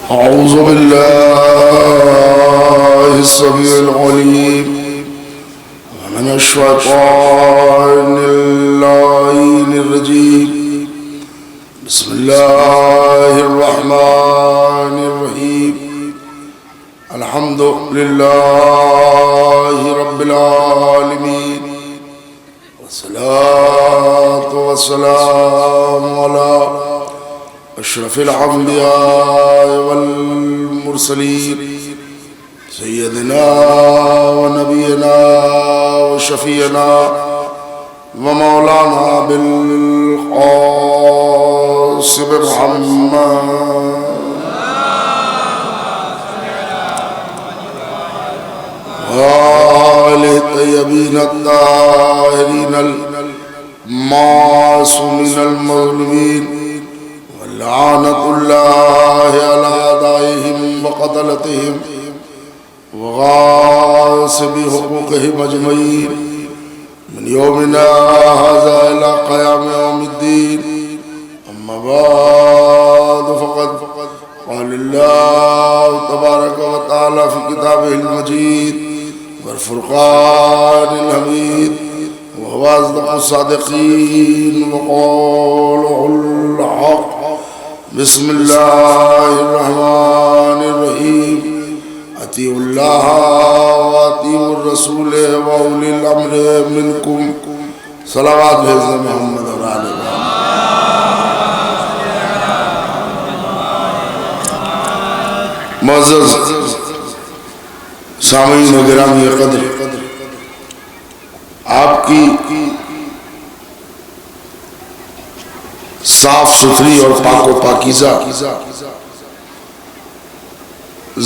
औज़ु बिल्लाहि समीउल अलीम मिनश शैतानिर रजीम। बिस्मिल्लाहिर रहमानिर रहीम। अल्हम्दुलिल्लाहि रब्बिल आलमीन वस्सलातु वस्सलामु अला अशरफिल अंबिया वल मुरसलीन सय्यदिना व नबीना व शफीना व मौलाना बिल क़ासिम मुहम्मद व आलिहि तय्यबीन अत्ताहिरीन अल मासूमीन अल मज़लूमीन लानतुल्लाहि अला दाइहिम व क़तलतिहिम व गासिबि हुक़ूक़िहिम अजमईन मिन यौमिना हाज़ा इला क़याम यौमिद्दीन। अम्मा बाद फ़क़द क़ालल्लाहु तबारक व तआला फ़ी किताबिहिल मजीद वल फ़ुरक़ानिल हमीद व हुवा अस्दक़ुस सादिक़ीन व क़ौलुहुल हक़। बिस्मिल्लाहिर्रहमानिर्रहीम। अतीउल्लाह व अतीउर रसूल व उलिल अम्र मिनकुम। सलावत भेज मोहम्मद और आले मोहम्मद। मुअज़्ज़ज़ सामीन व गिरामी क़द्र, आपकी साफ सुथरी और पाको पाकीज़ा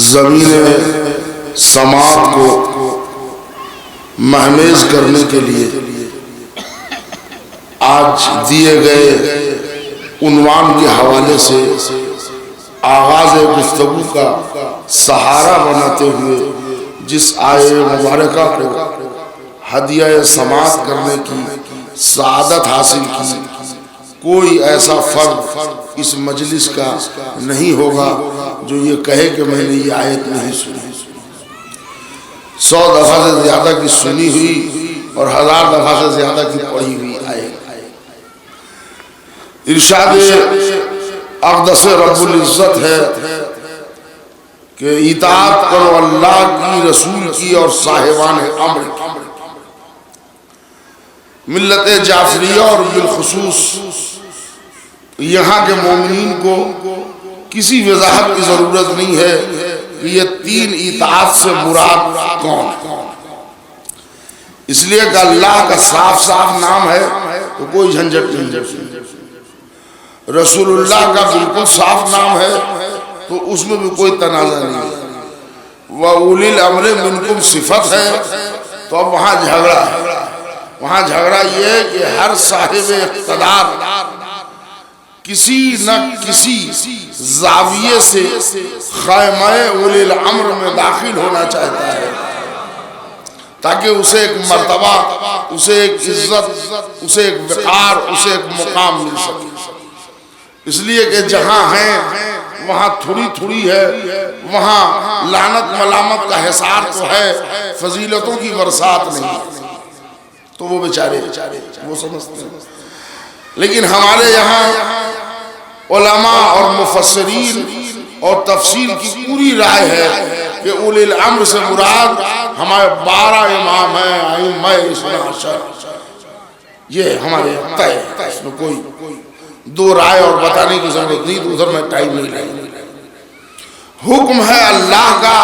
ज़मीन समात को महमेज करने के लिए आज दिए गए उन्वान के हवाले से आगाज़ गुफ्तगू का सहारा बनाते हुए जिस आये मुबारका को हदिया समात करने की सआदत हासिल की, कोई ऐसा फर्द इस मजलिस का नहीं होगा जो ये कहे कि मैंने ये आयत नहीं सुनी। 100 दफा से ज्यादा की सुनी हुई और 1000 दफा से ज्यादा की पढ़ी हुई आयत। इरशाद अक़दस रब्बुल इज़्ज़त है कि इताअत करो अल्लाह की, रसूल की और साहिबान अम्र की। मिल्लत जाफरिया और बिलखुसूस यहाँ के मोमिनीन को किसी वजाहत की जरूरत नहीं है कि ये 3 इताअत से मुराद कौन। इसलिए कि अल्लाह का साफ साफ नाम है तो कोई झंझट नहीं है। रसूलुल्लाह का बिल्कुल साफ नाम है तो उसमें भी कोई तनाज़ा नहीं है। व उलिल अम्र मिनकुम सिफत है तो अब वहाँ झगड़ा है। वहाँ झगड़ा ये है कि हर साहिब इक़्तिदार किसी न किसी जाविये से ख़ैमे उलिल अम्र में दाखिल होना चाहता है ताकि उसे एक मर्तबा, उसे एक इज्जत, उसे एक वक़ार, उसे एक मुकाम मिल सके। इसलिए कि जहाँ हैं वहाँ थोड़ी थोड़ी है, वहाँ लानत मलामत का हिसार तो है, फजीलतों की बरसात नहीं। तो वो बेचारे वो समझते हैं। लेकिन हमारे यहाँ उलमा और मुफस्सिरीन और तफसीर की पूरी राय है कि उलिल अम्र से मुराद हमारे 12 इमाम हैं, अइम्मा इस्ना अशर। ये हमारे तय, इसमें कोई दो राय और बताने की जरूरत नहीं, तो उधर में टाइम नहीं लगेगा। हुक्म है अल्लाह का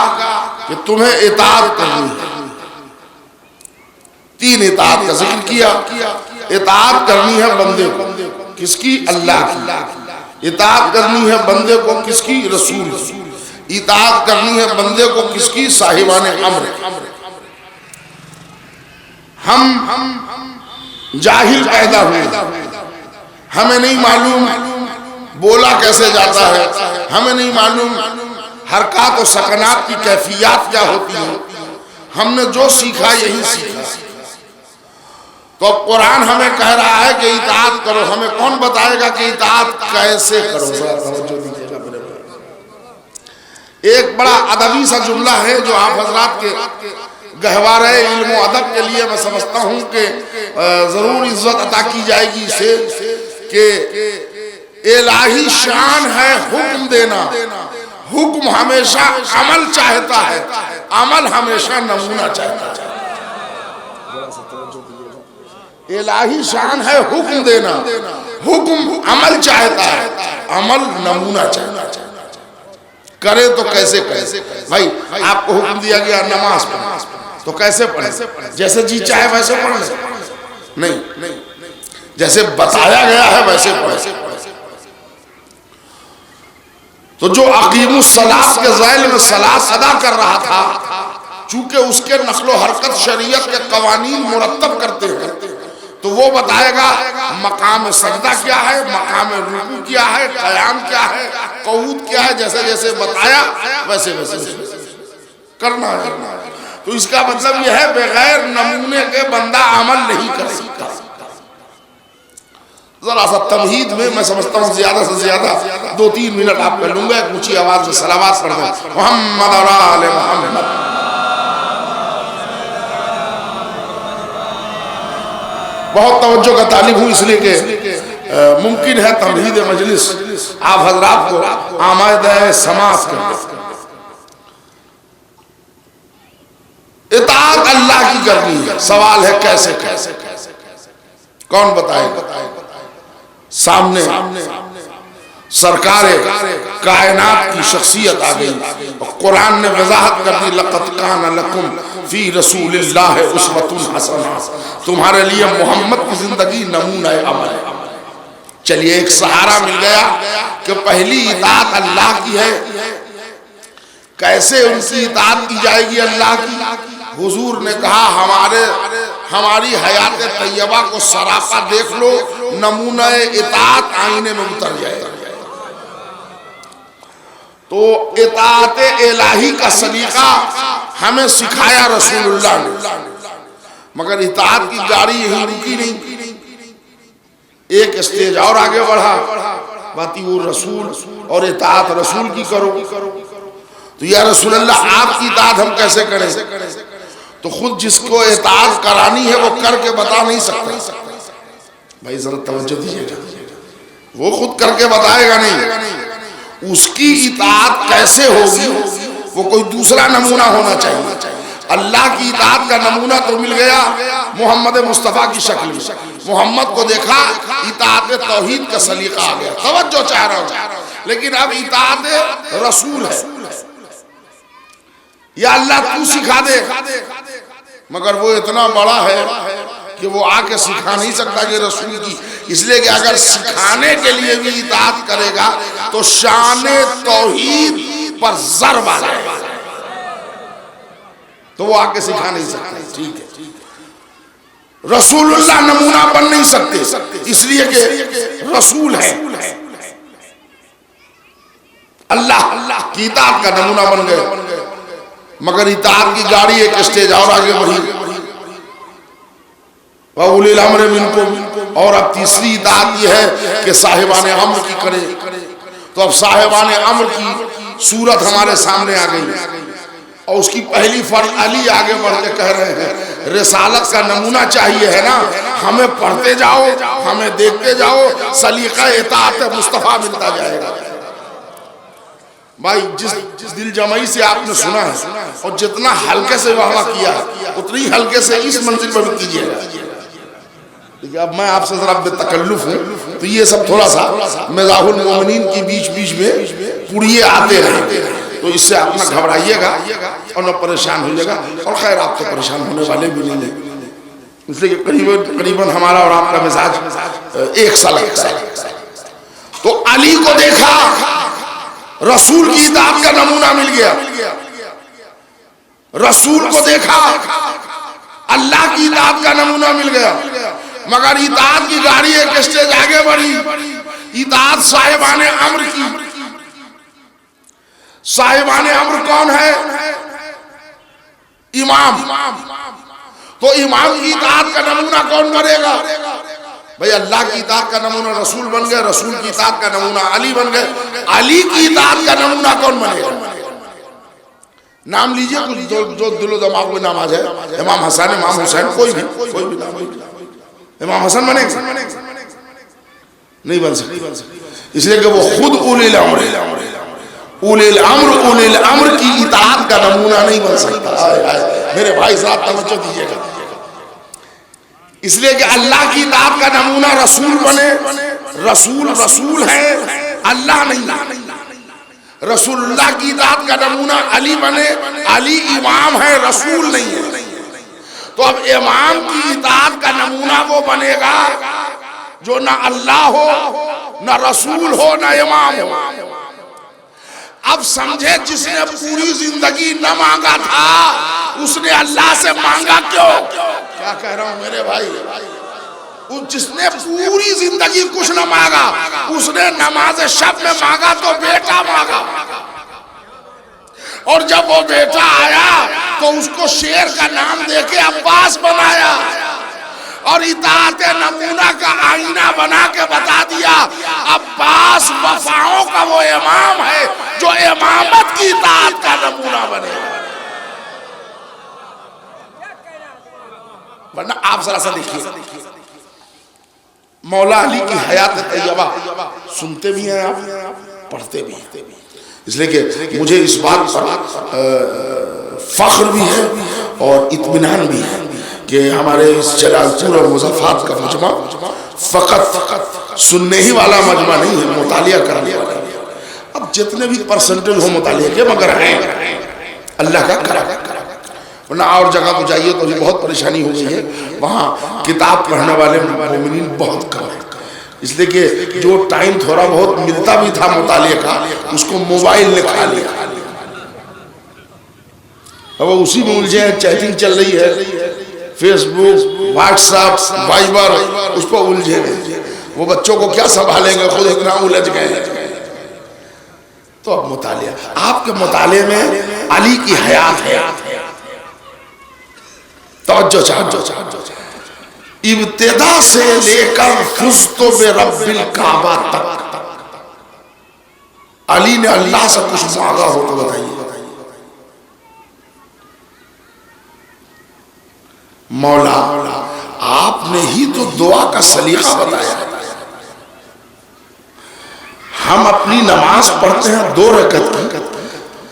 कि तुम्हें इताअत करनी है। 3 इताअत का जिक्र किया। इताअत करनी है बंदे को, किसकी? अल्लाह की। इताअत करनी है बंदे को, किसकी? रसूल की। इताअत करनी है बंदे को, किसकी? साहिबाने अम्र। हम जाहिल पैदा हुए, हमें नहीं मालूम बोला कैसे जाता है, हमें नहीं मालूम हरकत और सकनात की कैफियत क्या होती है। हमने जो सीखा यही सीखा। तो अब कुरान हमें कह रहा है कि इताअत करो, हमें कौन बताएगा कि इताअत कैसे करो? एक बड़ा अदबी सा जुमला है जो आप हजरात के गहवारे इल्म व अदब के लिए मैं समझता हूँ कि जरूर इज्जत अता की जाएगी इसे, कि इलाही शान है हुक्म देना, हुक्म हमेशा अमल चाहता है, अमल हमेशा नमूना चाहता है। इलाही शान है हुक्म देना, हुक्म अमल चाहता है, अमल नमूना चाहता है। करे तो कैसे करे भाई, आपको हुक्म दिया गया नमाज पढ़ो तो कैसे पढ़े? जैसे जी चाहे वैसे पढ़ ले? नहीं, जैसे बताया गया है वैसे पढ़े। तो जो अकीमुस सलात के ज़ैल में सलात अदा कर रहा था, चूंकि उसके नस्लो हरकत शरीयत के कवानीन मुरत्तब करते हैं, तो वो बताएगा मकाम सजदा क्या है, मकाम रुकू क्या है, क़याम क्या है, क़ऊद क्या है। जैसे जैसे बताया वैसे वैसे करना है। तो इसका मतलब यह है बगैर नमूने के बंदा अमल नहीं कर सकता। जरा सा तमहीद में मैं समझता हूँ ज्यादा से ज्यादा 2-3 मिनट आप कर लूंगा। एक ऊंची आवाज में सलावत पढ़ दो, मोहम्मद और आले मोहम्मद। बहुत तवज्जो का तालिब हूँ, इसलिए कि मुमकिन है तमहीद मजलिस आप हजरात को आमादे समाज कर। इताअत अल्लाह की करनी है, सवाल है कैसे कैसे कौन बताएगा? सामने सरकारे कायनात की शख्सियत आ गई और कुरान ने वजाहत कर दी, लक़द कान लकुम फी रसूलिल्लाहि उस्वतुन हसना, तुम्हारे लिए मोहम्मद की जिंदगी नमूना अमल है। चलिए एक सहारा मिल गया कि पहली इताअत अल्लाह की है। कैसे उनकी इताअत की जाएगी अल्लाह की? हुजूर ने कहा हमारी हयात तैयबा को सरापा देख लो, नमूना इताअत आईने में उतर जाएगा। तो इताअत इलाही का सलीका हमें सिखाया रसूलुल्लाह ने, मगर इताअत की गाड़ी यही रुकी नहीं, एक स्टेज और आगे बढ़ा, बाती रसूल और इताअत रसूल की करो। तो या रसूलल्लाह आपकी इताअत हम कैसे करें? तो खुद जिसको इताअत करानी है वो करके बता नहीं सकता। भाई जरा तवज्जो दीजिएगा, वो खुद करके बताएगा नहीं। उसकी इताअत कैसे होगी? वो कोई दूसरा नमूना होना चाहिए। अल्लाह की इताअत का नमूना तो मिल गया मोहम्मद मुस्तफ़ा की शक्ल में। मोहम्मद को देखा, इताअत तौहीद का सलीका आ गया। तवज्जो चाह रहा हूं, लेकिन अब इताअत रसूल है, या अल्लाह तू सिखा दे, मगर वो इतना बड़ा है कि वो आके सिखा नहीं सकता कि रसूल की। इसलिए कि अगर सिखाने के लिए भी इताअत करेगा तो शान तौहीद पर ज़र वाला है, तो वो आके सिखा नहीं सकता। ठीक है, रसूलुल्लाह नमूना बन नहीं सकते, इसलिए कि रसूल है। अल्लाह की इताअत का नमूना बन गए, मगर इताअत की गाड़ी एक स्टेज और आगे बढ़ी, उलिल अम्र मिनकुम। और अब तीसरी इताअत यह है कि साहिबाने अम्र की करे। तो अब साहिबाने अम्र की सूरत हमारे सामने आ गई, और उसकी पहली फर्ज अली आगे बढ़ के कह रहे हैं रिसालत का नमूना चाहिए है ना, हमें पढ़ते जाओ, हमें देखते जाओ, सलीका इताअत मुस्तफ़ा मिलता जाएगा। भाई जिस दिल जमाई से आपने सुना है और जितना हल्के से वाह किया उतनी हल्के से इस मंजिल पर भी कीजिएगा। अब मैं आपसे जरा बेतकल्लुफ हूँ, तो ये सब थोड़ा सा मिज़ाहुल मोमिनीन की बीच बीच में पुड़िए आते रहेंगे, तो इससे आप ना घबराइएगा और न परेशान होइएगा। और खैर आप तो परेशान होने वाले भी नहीं हैं, इसलिए करीबन हमारा और आपका मिजाज एक सा लगता है। तो अली को देखा, रसूल की इताअत का नमूना मिल गया। रसूल को देखा, अल्लाह की इताअत का नमूना मिल गया, मगर इताअत की गाड़ी एक स्टेज आगे बढ़ी। इताअत साहिबाने अम्र की। साहिबाने अम्र कौन है? इमाम। तो इमाम की इताअत का नमूना कौन बनेगा? भाई अल्लाह की इताअत का नमूना रसूल बन गए, रसूल की इताअत का नमूना अली बन गए, अली की इताअत का नमूना कौन बनेगा? नाम लीजिए कुछ जो दिलो दिमाग में नाम आ जाए। इमाम हसन, इमाम हुसैन, कोई भी नाम लीजिए। इमाम हसन बने नहीं बन सकते, इसलिए कि वो खुद उलिल अम्र की इताअत का नमूना नहीं बन सकता। मेरे भाई साहब तवज्जो दीजिएगा, इसलिए कि अल्लाह की इताअत का नमूना रसूल बने। रसूल है, अल्लाह नहीं। रसूलुल्लाह की इताअत का नमूना अली बने, अली इमाम है, रसूल नहीं है। तो अब इमाम की इताअत का नमूना वो बनेगा जो ना अल्लाह हो, ना रसूल हो, ना इमाम हो। अब समझे, जिसने पूरी जिंदगी न मांगा था उसने अल्लाह से मांगा क्यों? क्या कह रहा हूं मेरे भाई? जिसने पूरी जिंदगी कुछ न मांगा उसने नमाज शब में मांगा तो बेटा मांगा, और जब वो बेटा आया तो उसको शेर का नाम देके अब्बास बनाया, और इताअत नमूना का आईना बना के बता दिया अब्बास वफाओं का वो इमाम है जो इमामत की इताअत का नमूना बने। वरना आप जरा सा देखिए, मौला अली की हयात तैयबा सुनते भी हैं आप, पढ़ते भी हैं, इसलिए कि मुझे इस बात पर फख्र भी है और इत्मीनान भी है कि हमारे इस जलालपुर और मुज़फ़्फ़रात का मजमा फ़कत सुनने ही वाला मजमा नहीं है, मुतालिया करने वाला। अब जितने भी परसेंटेज हो मुतालिया के, मगर हैं अल्लाह का करम। वरना और जगह तो जाइए तो बहुत परेशानी हो गई है, वहाँ किताब पढ़ने वाले मोमिनीन बहुत कम है, इसलिए कि जो टाइम थोड़ा बहुत मिलता भी था मुतालिया का उसको मोबाइल ने खा लिया। अब उसी में उलझे हैं, चैटिंग चल रही है, फेसबुक, व्हाट्सएप, वाइबर, उस पर उलझे हैं। वो बच्चों को क्या संभालेंगे, खुद इतना उलझ गए। तो अब मुतालिया, आपके मुताले में अली की हयात है, तवज्जो चाहो। इब्तिदा से लेकर फुज़्तु बिरब्बिल काबा तक अली ने अल्लाह से कुछ मांगा हो तो बताइए। मौला आपने ही तो दुआ का सलीका बताया। हम अपनी नमाज पढ़ते हैं 2 रकत की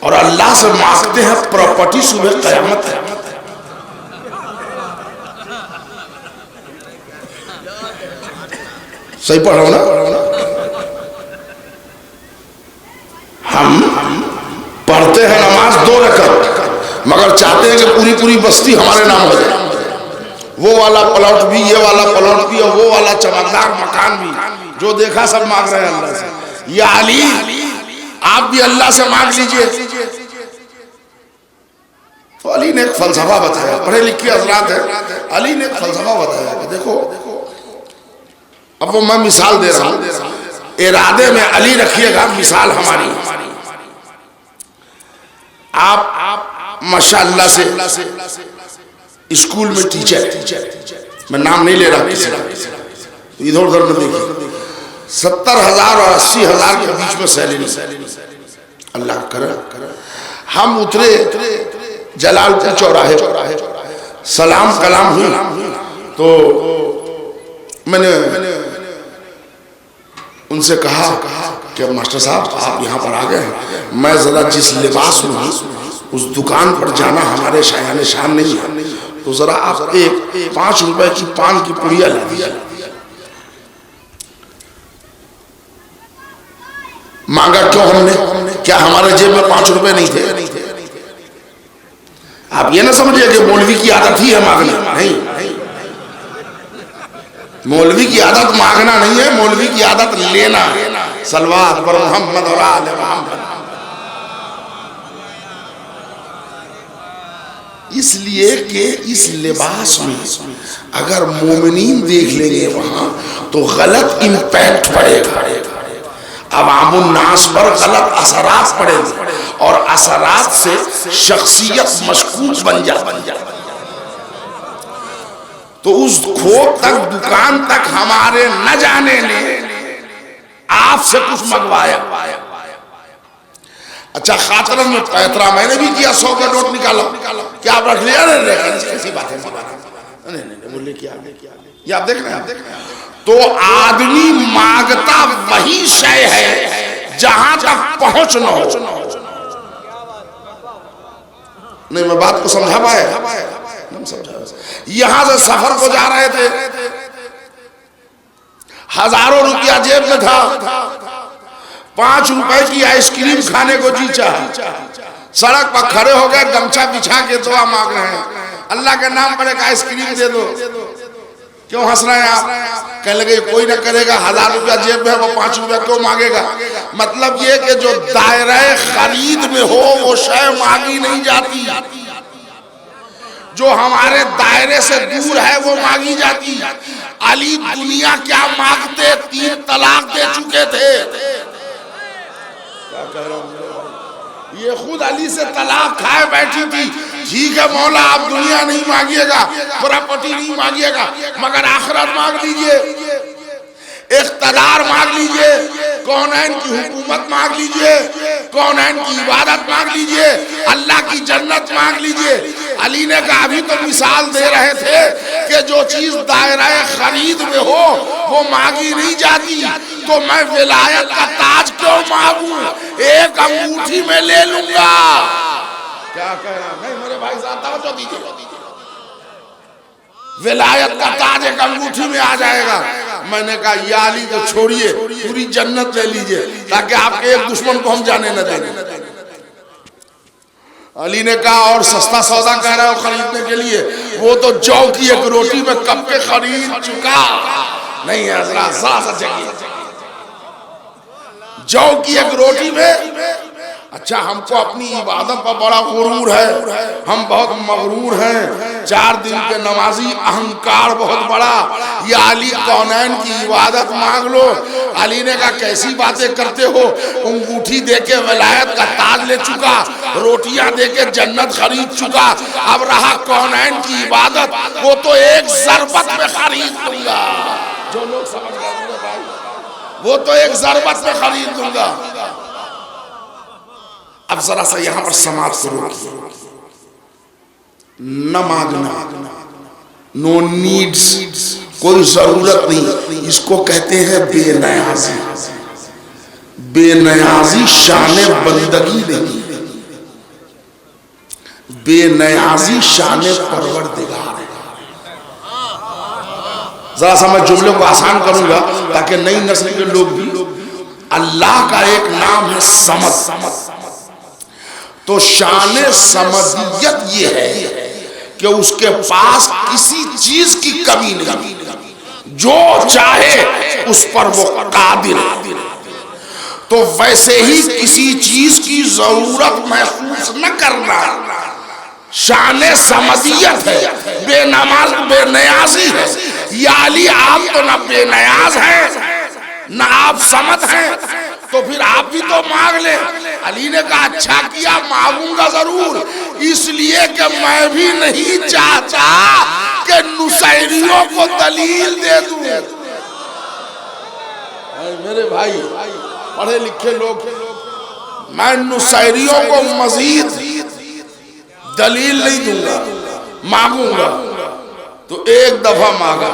और अल्लाह से मांगते हैं प्रॉपर्टी सुबह क़यामत है। सही पढ़ रहा हूं ना? हम पढ़ते हैं नमाज 2 रकत, मगर चाहते हैं कि पूरी पूरी बस्ती हमारे नाम हो जाए। वो वाला प्लॉट भी, ये वाला प्लॉट भी, और वो वाला चमकदार मकान भी, जो देखा सब मांग रहे हैं अल्लाह से। या अली, आप भी अल्लाह से मांग लीजिए। तो अली ने एक फलसफा बताया, पढ़े लिखे हजरात है, अली ने एक फलसफा बताया कि देखो, अब वो मैं मिसाल दे रहा हूं, इरादे में अली रखिएगा, मिसाल हमारी। आप माशाअल्लाह से स्कूल में टीचर, मैं नाम नहीं ले रहा किसी का, तो इधर उधर में देखिए 70,000 और 80,000 के बीच में सैलरी, अल्लाह करे। हम उतरे जलालपुर चौराहे, सलाम कलाम हुई, तो मैंने उनसे कहा कि मास्टर साहब आप यहाँ पर आ गए, मैं जरा जिस लिबास में हूँ उस दुकान पर जाना हमारे शायान शान नहीं है, तो जरा आप एक 5 रुपए की पान की पुड़िया ला दीजिए। मांगा क्यों हमने? क्या हमारे जेब में 5 रुपए नहीं थे? आप ये ना समझिए कि मौलवी की आदत ही है मांगना, नहीं। मौलवी की आदत मांगना नहीं है, मौलवी की आदत लेना। सलवात पर मोहम्मद और आले मोहम्मद। इसलिए कि इस लिबास में अगर मोमिनीन देख लेंगे वहां तो गलत इंपैक्ट पड़ेगा, अवामुन्नास पर गलत असरात पड़ेंगे, और असरात से शख्सियत मशकूक बन जाती। तो उस खोप तक, दुकान तक हमारे न जाने ने आपसे कुछ मंगवाया, अच्छा खातरन में पैतरा मैंने भी किया, 100 का नोट निकालो, क्या आप रख लिया? ऐसी बात है, नहीं बोले क्या ये आप देख रहे हैं। तो आदमी मांगता वही शय है जहां तक पहुंच न हो। नहीं मैं बात को समझा पाए? यहां से सफर को जा रहे थे, हजारों रुपया जेब में था, 5 रुपए की आइसक्रीम खाने को जी चाहा, सड़क पर खड़े हो गए, गमछा बिछा के दुआ मांग रहे हैं, अल्लाह के नाम पर एक आइसक्रीम दे दो। क्यों हंस रहे हैं आप? कहने लगे कोई ना करेगा, 1000 रुपया जेब में है, वो 5 रुपया क्यों मांगेगा? मतलब ये कि जो दायरे खरीद में हो वो शय मांगी नहीं जाती, जो हमारे दायरे से दूर है वो मांगी जाती। अली दुनिया क्या मांगते, 3 तलाक दे चुके थे। क्या कह रहा हूं, ये खुद अली से तलाक खाए बैठी थी। ठीक है मौला आप दुनिया नहीं मांगिएगा, प्रॉपर्टी नहीं मांगिएगा, मगर आखिरत मांग लीजिए, इख्तियार मांग लीजिए, कौनैन की हुकूमत मांग लीजिए, कौनैन की इबादत मांग लीजिए, अल्लाह की जन्नत मांग लीजिए। अली ने कहा अभी तो मिसाल दे रहे थे कि जो चीज दायरा खरीद में हो वो मांगी नहीं जाती, तो मैं विलायत का ताज क्यों मांगू, एक अंगूठी में ले लूंगा। क्या कह रहा? नहीं मेरे भाई साहब तवज्जो दीजिए, विलायत का ताज एक अंगूठी में आ जाएगा। मैंने कहा या अली तो छोड़िए, पूरी जन्नत ले लीजिए ताकि आपके एक दुश्मन को हम जाने न दें। अली ने कहा और सस्ता सौदा कह रहे हो खरीदने के लिए, वो तो जौ की एक रोटी में कब के खरीद चुका। नहीं है हजरत, जौ की एक रोटी में। अच्छा हमको अपनी इबादत पर बड़ा गुरूर है, हम बहुत मगरूर हैं, 4 दिन के नमाजी, अहंकार बहुत बड़ा। या अली कौनैन की इबादत मांग लो। अली ने कहा कैसी बातें करते हो, अंगूठी देके विलायत का ताज ले चुका, रोटियां देके जन्नत खरीद चुका, अब रहा कौनैन की इबादत, वो तो एक ज़रबत में खरीद दूंगा। जो लोग समझ गए भाई, वो तो एक ज़रबत में खरीद दूंगा। अब जरा सा यहां पर समाप्त करो, न मांगना, नो नीड्स, कोई जरूरत नहीं, इसको कहते हैं बेनयाजी। बेनयाजी शान बंदगी नहीं, बेनयाजी शान परवरदिगार है। जरा सा मैं जुमले को आसान करूंगा ताकि नई नस्ल के लोग भी, अल्लाह का एक नाम है समद। तो शान समदियत ये है कि उसके पास किसी चीज की कमी नहीं, जो चाहे उस पर वो कादिर है। तो वैसे ही किसी चीज की जरूरत महसूस न करना शान समदियत है, बेनयाजी है। या अली आप तो ना बेनयाज हैं ना आप समद हैं, तो फिर आप भी तो मांग ले। अली ने कहा अच्छा किया, मांगूंगा जरूर, इसलिए कि मैं भी नहीं चाहता कि नुसैरियों को दलील दे दूं। मेरे भाई पढ़े लिखे लोग, मैं नुसैरियों को मजीद दलील नहीं दूंगा, मांगूंगा। तो एक दफा मांगा,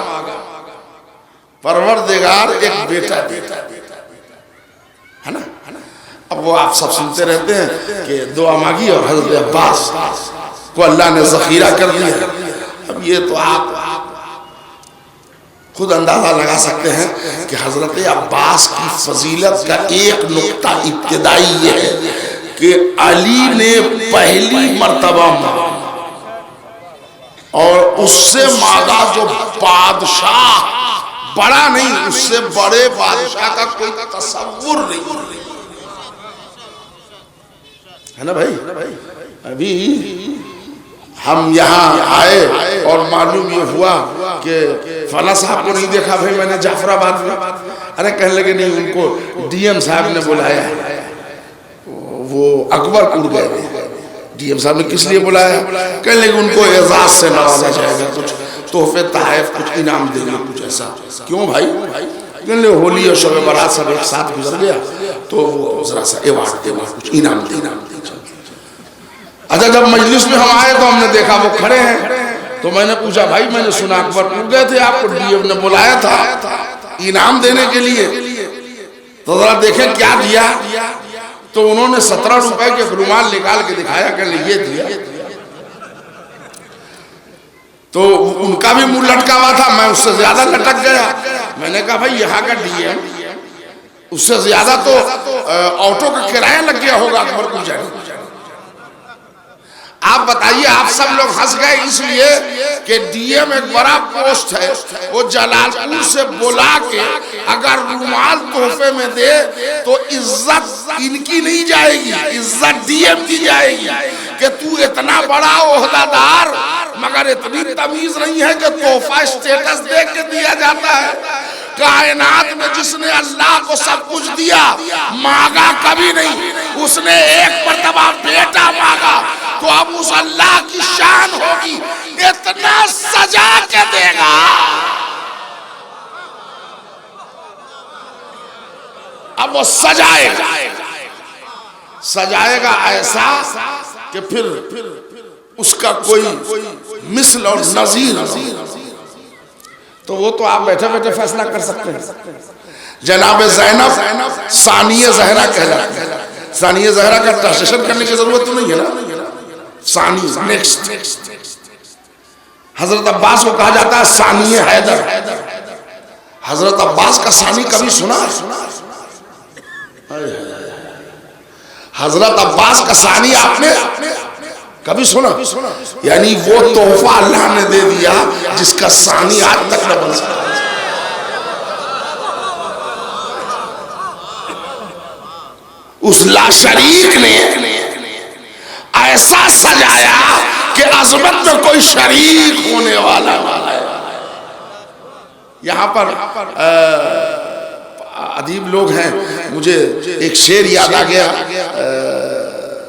परवरदिगार एक बेटा है ना। अब वो आप सब सुनते रहते हैं कि दुआ मांगी और हजरत अब्बास को अल्लाह ने जखीरा कर दिया। अब ये तो आप खुद अंदाजा लगा सकते हैं कि हजरत अब्बास की फजीलत का एक नुक्ता इब्तिदाई ये है कि अली ने पहली मर्तबा मांगा और उससे मांगा जो बादशाह, बड़ा नहीं, उससे बड़े बादशाह का कोई तसव्वुर नहीं है ना भाई। अभी हम यहाँ आए और मालूम ये हुआ कि फला साहब को नहीं देखा भाई मैंने जाफराबाद में। अरे कहने लगे नहीं, उनको डीएम साहब ने बुलाया, वो अकबरपुर गए। डीएम साहब ने किस लिए बुलाया? कहने लगे उनको एजाज से नवाजा जाएगा, कुछ तोहफे तहफ कुछ इनाम देंगे, कुछ ऐसा। क्यों भाई? कहने लगे होली और शब बारात सब एक साथ गुजर गया तो वो जरा सा अवार्ड कुछ इनाम दे। अच्छा, जब मजलिस में हम आए तो हमने देखा वो खड़े हैं, तो मैंने पूछा भाई मैंने सुना अकबरपुर गए थे, आपको डीएम ने बुलाया था इनाम देने के लिए, तो जरा देखें क्या दिया। तो उन्होंने 17 रुपए के रुमाल निकाल के दिखाया कि ये दिया। तो उनका भी मुंह लटका हुआ था, मैं उससे ज्यादा लटक गया। मैंने कहा भाई यहाँ का डीएम, उससे ज्यादा तो ऑटो का किराया लग गया होगा अकबरपुर जाने। आप बताइए, आप सब लोग हंस गए इसलिए कि डीएम एक बड़ा पोस्ट है, वो जलालपुर से बुला के अगर रुमाल तोहफे में दे तो इज्जत इनकी नहीं जाएगी, इज्जत डीएम की जाएगी कि तू इतना बड़ा ओहदादार मगर इतनी तमीज नहीं है कि तोहफा स्टेटस दे के दिया जाता है। कायनात में जिसने अल्लाह को सब कुछ दिया मांगा कभी नहीं, उसने एक मर्तबा बेटा मांगा, तो अब उस अल्लाह की शान होगी इतना सजा के देगा। अब वो सजाएगा ऐसा कि फिर उसका कोई मिसल और नजीर नहीं। तो वो तो आप बैठे बैठे फैसला कर सकते हैं। जनाब ज़ैनब सानिया ज़हरा कहलाती है। सानिया ज़हरा का ट्रांसलेशन करने की जरूरत तो नहीं है ना, सानी नेक्स्ट। हजरत अब्बास को कहा जाता है सानिया हैदर। हजरत अब्बास का सानी कभी सुना? हजरत अब्बास का सानी आपने कभी सुना? यानी वो तोहफा अल्लाह ने दे दिया जिसका सानी आज तक न बन सका। उस लाशरीक ने ऐसा सजाया कि अजमत में कोई शरीक होने वाला है। यहाँ पर अदीब लोग हैं, मुझे एक शेर याद आ गया।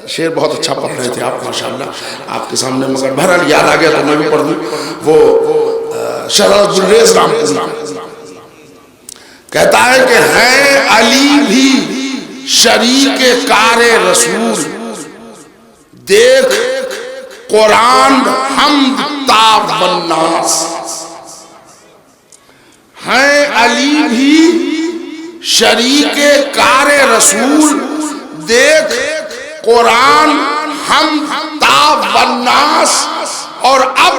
शेर बहुत अच्छा पढ़ रहे थे आप माशाल्लाह आपके सामने, मगर बहरहाल याद आ गया तो मैं भी पढ़ दूं। वो शरद राम कहता है कि है अली भी शरीके कारे रसूल, देख कुरान हमद ताब बन्नास। है अली भी शरीके कारे रसूल, देख कुरान हम ताब बन्नास। और अब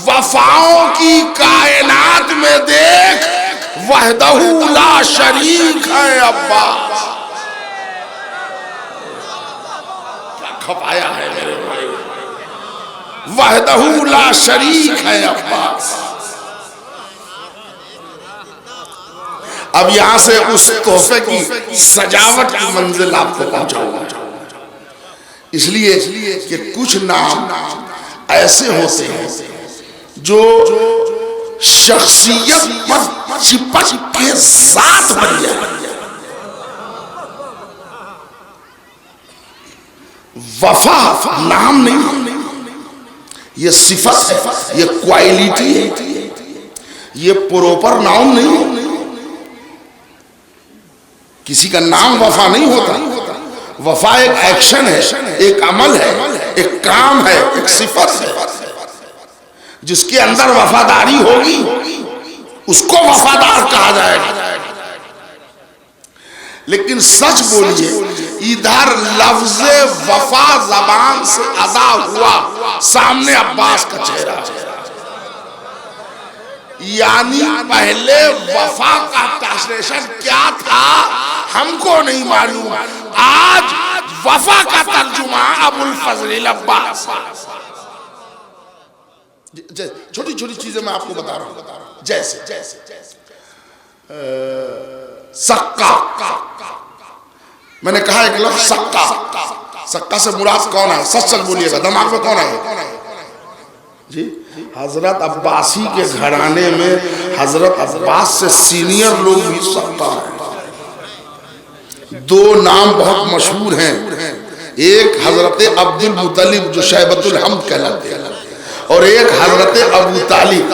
वफाओं की कायनात में देख वहदहू ला शरीक है अब्बास। क्या खपाया है मेरे भाई, वहदहू ला शरीक है अब्बास। अब यहां से उस तोहफे की सजावट की मंजिल आपको पहुंचाऊंगा। इसलिए कि कुछ नाम ऐसे होते हैं जो शख्सियत पर चिपक के साथ बन जाए। वफा नाम नहीं, ये सिफत है, ये क्वालिटी है, ये प्रॉपर नाउन नहीं। किसी का नाम वफा नहीं होता। वफा एक एक्शन है, एक अमल है, एक काम है, एक सिफत है। जिसके अंदर वफादारी होगी उसको वफादार कहा जाएगा। लेकिन सच बोलिए, इधर लफ्ज़े वफा ज़बान से अदा हुआ, सामने अब्बास का चेहरा। यानी पहले वफा का ट्रांसलेशन क्या था हमको नहीं मालूम, आज वफा का तर्जुमा अबुल फजल अब्बास। छोटी छोटी चीजें मैं आपको बता रहा हूं, जैसे सक्का। मैंने कहा एक लफ्ज़ सक्का, सक्का से मुराद कौन है? सच सच बोलिएगा, दिमाग में कौन है जी? हजरत अब्बासी के घराने में हजरत अब्बास से सीनियर लोग भी सक्का हैं। दो नाम बहुत मशहूर हैं, एक हजरत अब्दुल मुत्तलिब जो शैबतुल हम्द कहलाते हैं, और एक हजरत अबू तालिब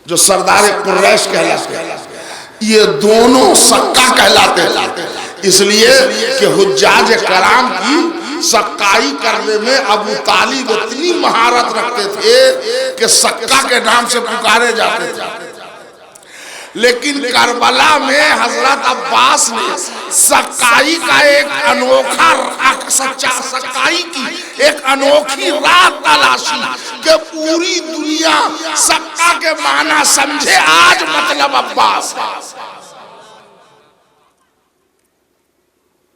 जो सरदार कुरैश कहलाते हैं। ये दोनों सक्का कहलाते हैं। इसलिए कि हुज्जाज कराम की सक्काई करने में अबू तालिब इतनी महारत रखते थे कि सक्का के नाम से पुकारे जाते थे। लेकिन करबला में हजरत अब्बास ने सक्काई का एक अनोखा सक्काई की एक अनोखी राह तलाशी कि पूरी दुनिया सक्का के माना समझे, आज मतलब अब्बास।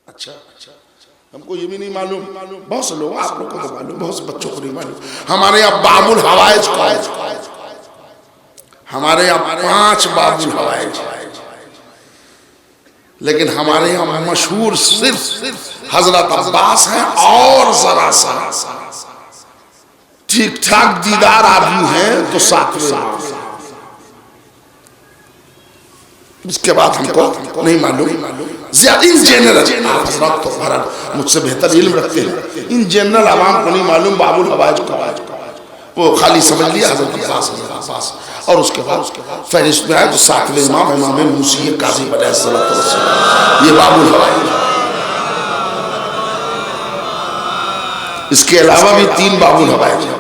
अच्छा, हमको ये भी नहीं मालूम, बहुत से लोग, आप लोगों को तो मालूम, बहुत से बच्चों को नहीं मालूम, हमारे यहाँ बाबुल हवाइज कौन? हमारे यहाँ 5 बाबुल हवाइज, लेकिन हमारे यहाँ मशहूर सिर्फ हजरत अब्बास है और जरा सा ठीक ठाक दीदार आदमी है तो 7वें। इसके बाद हमको नहीं मालूम। इन जनरल हजरत तो भारत मुझसे बेहतर इल्म रखते हैं, इन जनरल आवाम को नहीं मालूम बाबुल हवाइज को, वो खाली समझ लिया हजरत अब्बास। और उसके बाद फहरिस्त में आए तो 7वें इमाम इमाम मूसी काज़िम अलैहिस्सलाम, ये बाबुल हवाइज। इसके अलावा भी 3 बाबुल हवाइज है।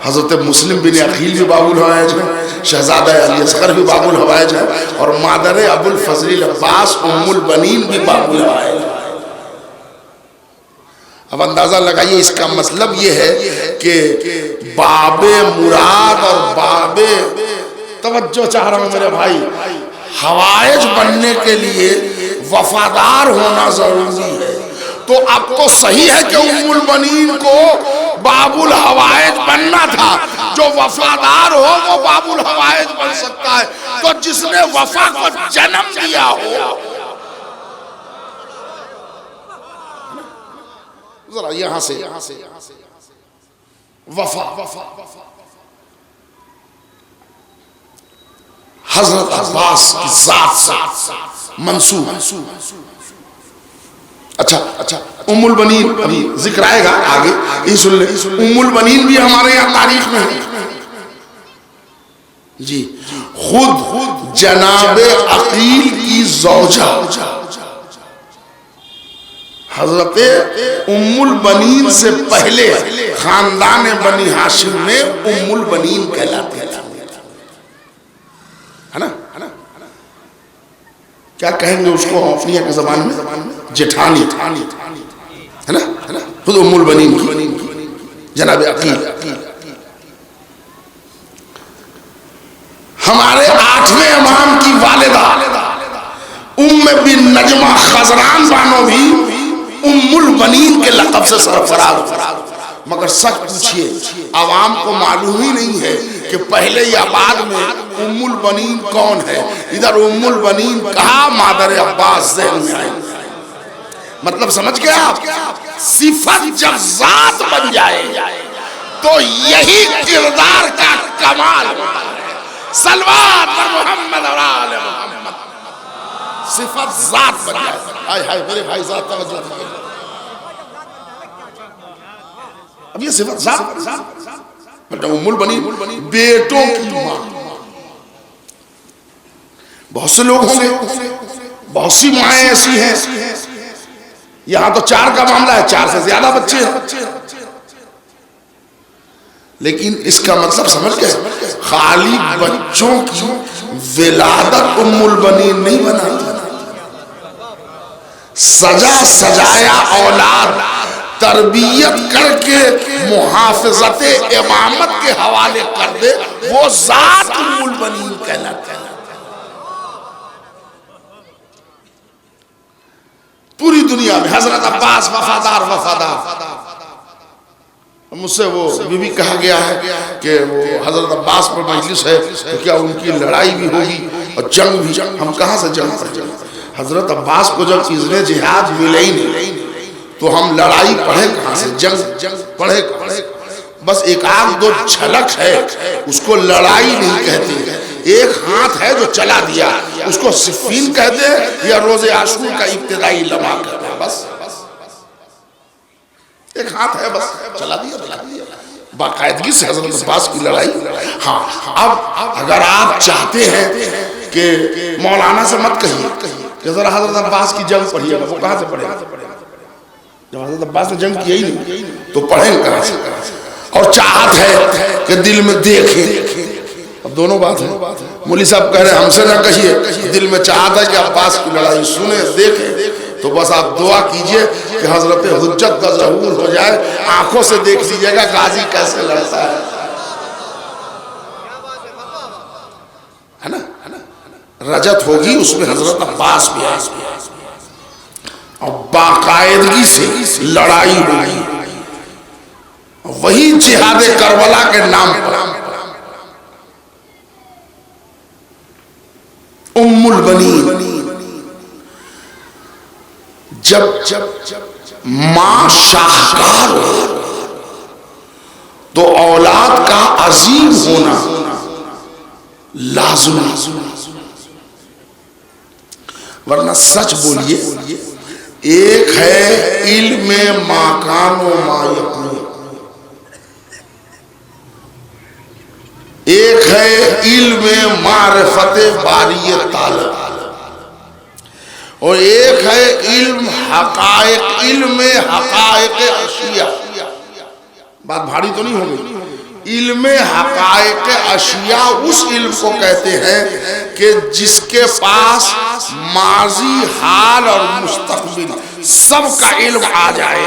हजरत मुस्लिम बिन अकील भी बाबुल हवाइज है, शहजादा अली असगर भी बाबुल हवाइज है, और मादर अबुल फजल अब्बास उम्मुल बनीन भी बाबुल हवाइज है। अब अंदाजा लगाइए, इसका मतलब ये है कि बाबे मुराद और बाबे, तवज्जो चाह रहा हूं मेरे भाई, हवाइज बनने के लिए वफादार होना जरूरी है। तो अब तो सही है कि उम्मुल बनीन को बाबुल हवाइज बनना था, जो वफादार हो वो बाबुल हवाइज बन सकता है। तो जिसने वफा को जन्म दिया हो, जरा यहां से वफा, हजरत अब्बास की जात से मंसूब। अच्छा, उम्मुल बनीन अभी जिक्र आएगा आगे, ये सुन ले। उम्मुल बनीन भी हमारे यहाँ तारीख में है जी। खुद जनाबे अकील की ज़ौजा हजरत उम्मुल बनीन से पहले खानदान बनी हाशिम में उम्मुल बनीन कहलाते थे, है ना? क्या कहेंगे उसको अपनी के ज़बान में? जेठानी, है ना? खुद उम्मुल बनीन की जनाब अकील। हमारे 8वें इमाम की वालिदा उम्म बिन नजमा खजरान बानो भी उम्मुल बनीन के लक़ब से सरफराज। मगर सच पूछिए, आवाम को मालूम ही नहीं है कि पहले या बाद में उम्मुल बनीन कौन है। इधर उम्मुल बनीन कहा, मादर अब्बास ज़हन में आई। मतलब समझ गया आप? सिफत जब ज़ात बन जाए तो यही किरदार का कमाल होता है। सल्लल्लाहु अलैहि मोहम्मद और आले मोहम्मद, सिफत ज़ात बन जाए। हाय हाय मेरे भाई, ज़ात तवज्जो। अब ये सिफत ज़ात, उम्मुल बनीन बेटों की मां। बहुत से लोग होंगे, बहुत सी माएँ ऐसी हैं, यहां तो 4 का मामला है, 4 से ज्यादा बच्चे हैं, लेकिन इसका मतलब समझ गए, खाली बच्चों की विलादत उम्मुल बनीन नहीं बनाती। सजा सजाया औलाद तरबियत करके मुहाफ़िज़ते इमामत के हवाले कर दे, वो ज़ात उम्मुल बनीन कहलाता है। पूरी दुनिया में हजरत अब्बास वफादार। मुझसे वो बीवी कहा गया है कि वो हजरत अब्बास पर मजलिस है तो क्या उनकी लड़ाई भी होगी और जंग भी? हम कहाँ से जंग पर जाएं? हजरत अब्बास को जब इज़्ने जिहाद मिले ही नहीं तो हम लड़ाई पढ़े कहाँ से, जंग पढ़े? बस एक आध दो झलक है, उसको लड़ाई नहीं कहते। एक हाथ है जो चला दिया, उसको सिफ़ीन कहते हैं या रोज़े आशूर का इब्तिदाई लम्हा कहते हैं। बस एक हाथ है, बस चला दिया। बाकायदगी से हजरत अब्बास की लड़ाई। हाँ, अब अगर आप चाहते हैं कि मौलाना से मत कहिए, कि जरा हजरत अब्बास की जंग पढ़िएगा। वो कहाँ से पढ़ेगा जब हजरत अब्बास ने जंग की ही नहीं, तो पढ़ेंगे कहाँ से। और चाहत है कि दिल में देखे। अब दोनों बात है। मौलवी साहब कह रहे हैं हमसे ना कहिए, दिल में चाहत है कि अब्बास की लड़ाई सुने देखे, तो बस आप दुआ कीजिए कि हजरत हुज्जत का ज़हूर हो जाए, आंखों से देख लीजिएगा गाजी कैसे लड़ता है ना। रजत होगी उसमें हजरत अब्बास भी है और बाकायदगी से लड़ाई होगी। वही जिहाद करबला के नाम पर उम्मुल बनीन, जब मां शाहकार हो तो औलाद का अजीम होना लाजुम। वरना सच बोलिए, एक है इल्म माकानो मायकून, एक है इल्म मारिफते बारिय तालब, और एक है इल्म हकायक, इल्म हकायक अशिया। बात भारी तो नहीं होगी। इल्म हकायक अशिया उस इल्म को कहते हैं कि जिसके पास माजी, हाल और मुस्तकबिल सबका इल्म आ जाए,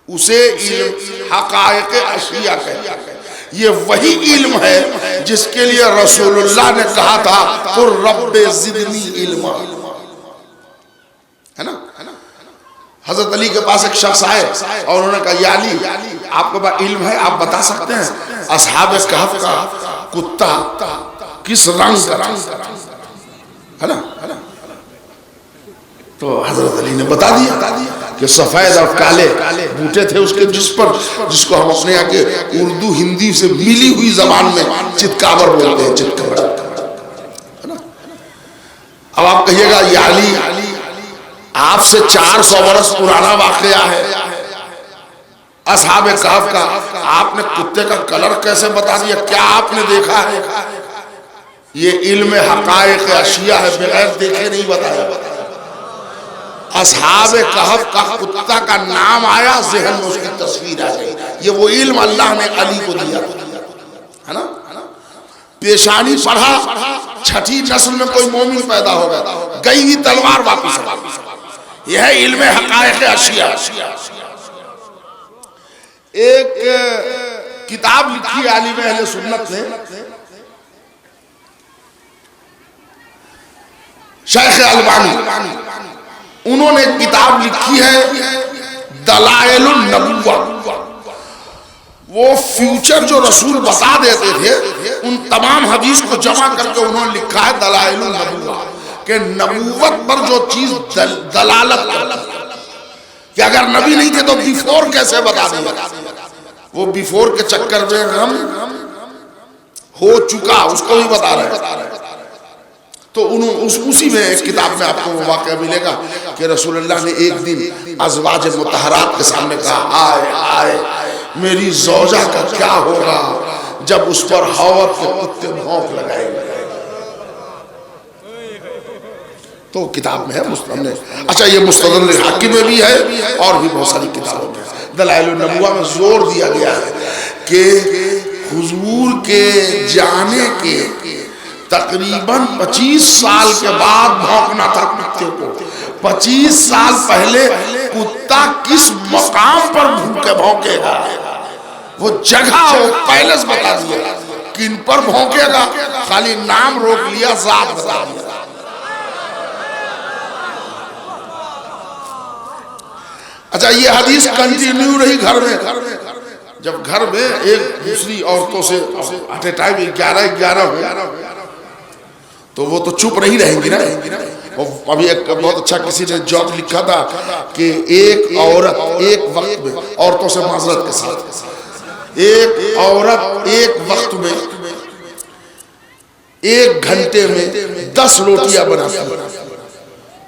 उसे इल्म हकायक अशिया कहते हैं। ये वही इल्म है जिसके लिए रसूलुल्लाह ने कहा था कुर रब्बे ज़िदनी इल्मा, है ना। हजरत अली के पास एक शख्स आए और उन्होंने कहा या अली, आपके पास इल्म है, आप बता सकते हैं असहाब कहफ का कुत्ता किस रंग का है ना। तो हजरत अली ने बता दिया कि सफेद और काले बूटे थे उसके, जिसको हम अपने यहाँ के उर्दू हिंदी से मिली हुई जबान में चितकाबर बोलते हैं, चितकाबर, है ना। अब आप कहिएगा या अली, आपसे 400 वर्ष पुराना वाकया है असहाब कहफ का, आपने कुत्ते का कलर कैसे बता दिया, क्या आपने देखा है? ये इल्म हकायक अशिया है, बगैर देखे नहीं बताया। असहाब कहफ का कुत्ता का नाम आया, ज़हन में उसकी तस्वीर आ गई। ये वो इल्म अल्लाह ने अली को दिया, है ना। पेशानी पढ़ा, छठी नस्ल में कोई मोमिन पैदा होगा, गई ही तलवार वापिस। यह है इल्म हकायक अशिया। एक किताब लिखी आलिम अहले सुन्नत ने, शेख अलबानी, उन्होंने किताब लिखी है दलाइलुन नबुव्वा। वो फ्यूचर जो रसूल बता देते थे उन तमाम हदीस को जमा करके उन्होंने लिखा है दलाइलुन नबुव्वा, कि नबूवत पर जो चीज दलालत कि अगर नबी नहीं थे तो बिफोर कैसे बता दिया। वो बिफोर के चक्कर में हम हो चुका उसको भी बता रहे। तो उसी में एक किताब में आपको वो वाक़या मिलेगा कि रसूलुल्लाह ने एक दिन अज़वाज मुतहरात के सामने कहा, आए आए मेरी ज़ौजा का क्या होगा जब उस पर हौद के कुत्ते भौंक लगाएंगे। तो किताब में है हमने, अच्छा ये मुस्तदल हाकिम में भी है और भी बहुत सारी किताबों में। दलाइलुन नबुव्वा में जोर दिया गया है कि हुजूर के जाने के तकरीबन 25 साल के बाद भौंकना था कुत्ते को। 25 साल पहले कुत्ता किस मकाम पर भौंकेगा, वो जगह वो पैलेस बता दिया, किन पर भौंकेगा खाली नाम रोक लिया, जात बता दिया। अच्छा ये हदीस कंटिन्यू रही घर में। जब घर में एक दूसरी औरतों से एट ए टाइम 11 हो तो वो तो चुप नहीं रहेंगी ना। अभी एक बहुत अच्छा किसी ने जॉब लिखा था कि एक औरत एक वक्त में, औरतों से माजरत के साथ, एक औरत एक वक्त में 1 घंटे में 10 रोटियां बनाती,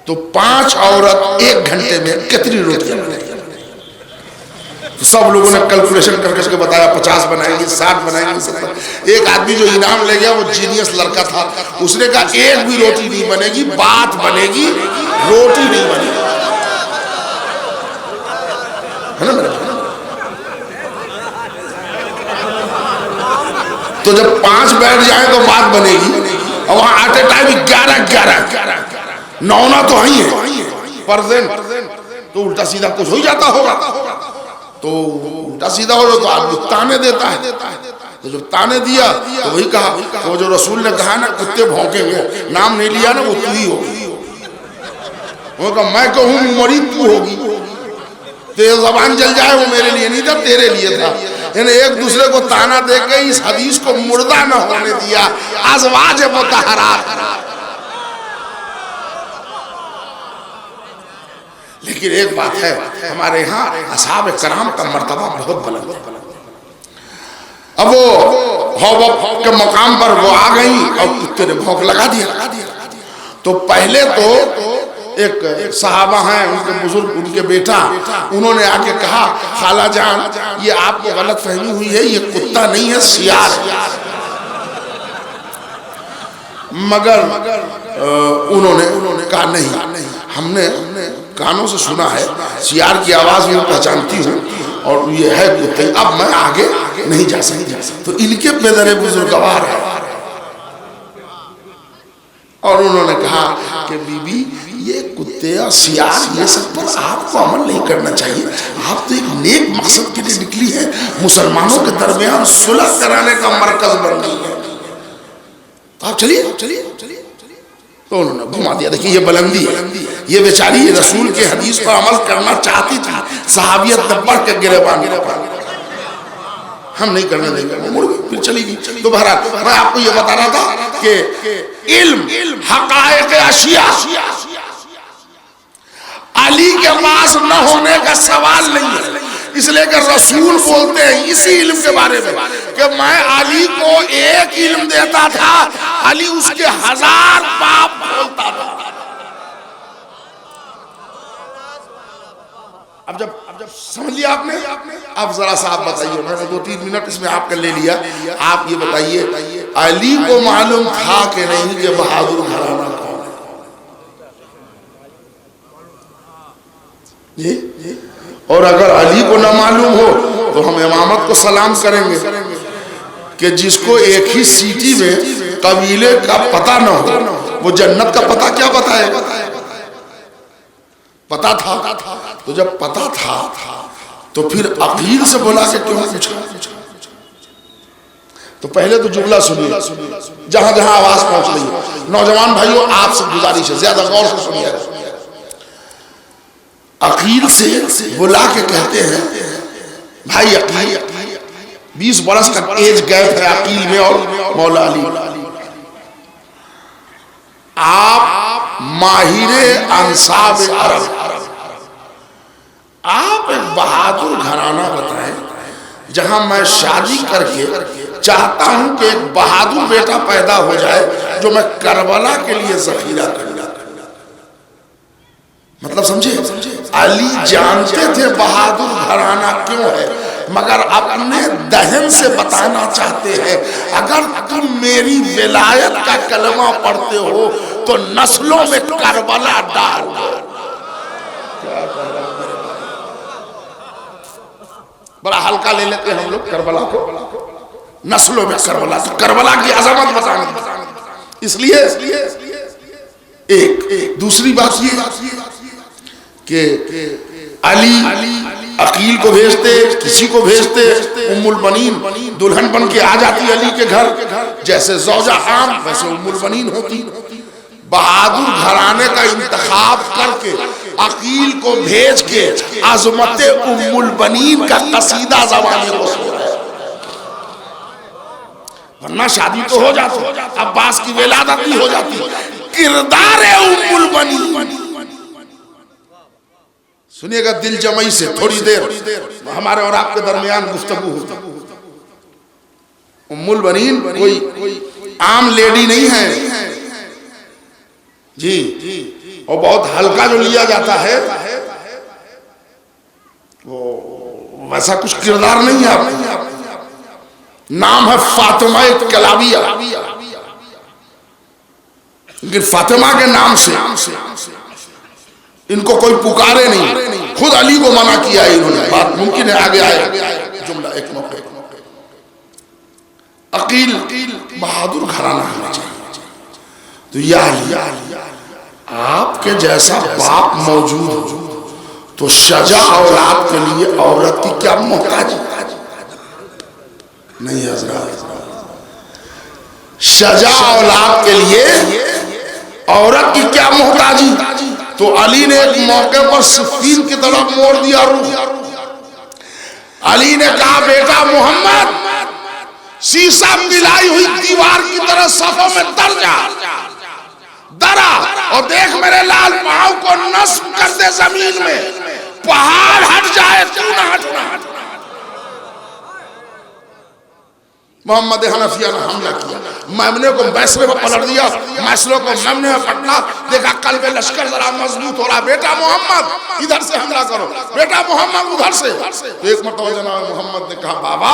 तो 5 औरत 1 घंटे में कितनी रोटियां बनाती? तो सब लोगों ने कैलकुलेशन करके बताया 50 बनाएंगे, 60 बनाएंगे, 70। एक आदमी जो इनाम ले गया वो जीनियस लड़का था, उसने कहा एक भी रोटी नहीं बनेगी, बात बनेगी, रोटी नहीं बनेगी, है ना मेरे? तो जब 5 बैठ जाए तो बात बनेगी, और वहां आते टाइम 11 9 तो ही है परसेंट, तो उल्टा सीधा कुछ हो जाता होगा, तो उल्टा सीधा हो तो आदमी ताने देता है। तो जब ताने दिया तो वही कहा, तो जो रसूल ने कहा ना कुत्ते भौंकेंगे, नाम नहीं लिया ना, वो तू ही होगी। वो कहा मैं कहूँ मरी तू होगी, तेरे जबान जल जाए वो मेरे लिए नहीं था, तेरे लिए था। इन्हें एक दूसरे को ताना देके इस हदीस को मुर्दा न होने दिया। अज़वाज मुतहरात, लेकिन एक बात है, हमारे यहाँ असहाब कराम का मर्तबा बहुत बुलंद है। अब वो हौब के मकाम पर वो आ गई और कुत्ते ने भौंक लगा दिया। तो पहले तो एक सहाबा हैं, उनके बुजुर्ग, उनके बेटा, उन्होंने आके कहा खाला जान ये आपको गलत फहमी हुई है, ये कुत्ता नहीं है, सियार है। मगर उन्होंने कहा नहीं, हमने कानों से सुना है, सियार की आवाज में पहचानती हूँ और ये है कुत्ते, अब मैं आगे नहीं जा सकती। तो इनके बेदरे बुजुर्गवार है। और उन्होंने कहा कि बीबी ये कुत्ते और सियार ये सब पर आपको अमल नहीं करना चाहिए, आप तो एक नेक मकसद के लिए निकली है, मुसलमानों के दरमियान सुलह कराने का मरकज बन गई है, तो आप चलिए। तो उन्होंने घुमा दिया। देखिए ये बुलंदी है, ये बेचारी रसूल के हदीस पर अमल करना चाहती थी, सहाबियत ने बढ़ के गिरबान, हम नहीं करने देंगे, वो मुड़ गई, फिर चली गई। तो बहरहाल मैं आपको ये बता रहा था कि इल्म हक़ाइक़ अशिया अली के पास न होने का सवाल नहीं है, इसलिए कि रसूल बोलते हैं इसी इल्म के बारे में कि मैं अली को एक इल्म देता था, अली उसके 1000 पाप बोलता था। अब जब समझ लिया आपने, अब जरा सा आप बताइए, मैंने 2-3 मिनट इसमें आपका ले लिया, आप ये बताइए अली को मालूम था कि नहीं कि बहादुर घराना कौन है? और अगर अली को ना मालूम हो तो हम इमामत को सलाम करेंगे कि जिसको एक ही सीटी में कबीले का पता न हो, वो जन्नत का पता क्या बताएगा? पता था, तो जब पता था तो फिर अकील से बोला कि क्यों पूछा? तो पहले तो जुमला सुनिए, जहां जहां आवाज पहुंच रही है। नौजवान भाइयों, आपसे गुजारिश है, ज्यादा गौर से सुनिएगा। अकील से बुला के कहते हैं भाई अकील, 20 बरस का एज गैप है अकील में और मौला अली, आप माहिर अंसाब अरब, आप एक बहादुर घराना बताएं जहां मैं शादी करके चाहता हूं कि एक बहादुर बेटा पैदा हो जाए जो मैं करबला के लिए जखीरा करूं। मतलब समझे, अली जानते थे बहादुर घराना क्यों है, मगर अपने दहन से बताना चाहते हैं अगर तुम मेरी विलायत का कलमा पढ़ते हो तो नस्लों में करबला डाल दो। बड़ा हल्का ले लेते हैं हम लोग करबला को, नस्लों में करबला, तो करबला की अजमत बतानी। इसलिए एक दूसरी बात ये कि अली अकील को भेजते, किसी को भेजते, उम्मुल बनीन दुल्हन बन के आ जाती अली के घर, जैसे ज़ौजा आम वैसे उम्मुल बनीन होती। बहादुर घराने का इंतखाब करके अकील को भेज के अज़मत उम्मुल बनीन का कसीदा ज़बाने को सुनाया, वरना शादी तो हो जाती, अब्बास की विलादत भी हो जाती, किरदार उम्मुल बनीन। सुनिएगा दिल जमई से, थोड़ी देर हमारे और आपके दरमियान गुफ्तगू हो। उम्मुल बनीन कोई आम लेडी नहीं है जी, और बहुत हल्का जो लिया जाता है वो वैसा कुछ किरदार नहीं है आपका। नाम है फातिमा कलाबिया, लेकिन फातिमा के नाम से इनको कोई पुकारे नहीं, खुद अली को मना किया इन्होंने। बात मुमकिन है आगे आए जुमला एक मौके। अकील बहादुर घराना होना चाहिए। तो यार आपके जैसा बाप मौजूद हो तो सजा औलाद के लिए औरत की क्या मोहताज नहीं है हज़रात। सजा औलाद के लिए औरत की क्या मोहताजी। तो अली ने एक मौके पर सिफ़ीन की तरफ मोड़ दिया रुख। अली ने कहा बेटा मोहम्मद शीशा मिलाई हुई दीवार की तरह सफों में दरा और देख मेरे लाल पांव को नस्ब कर दे जमीन में, पहाड़ हट जाए तू ना हटना। मोहम्मद हनफिया ने हमला किया, मेमने को मैसरे में पलट दिया, मैसरों को मेमने में पटना। देखा कल में लश्कर जरा मजबूत हो रहा, बेटा मोहम्मद इधर से हमला करो, बेटा मोहम्मद उधर से। तो एक मरतबा जनाब मोहम्मद ने कहा बाबा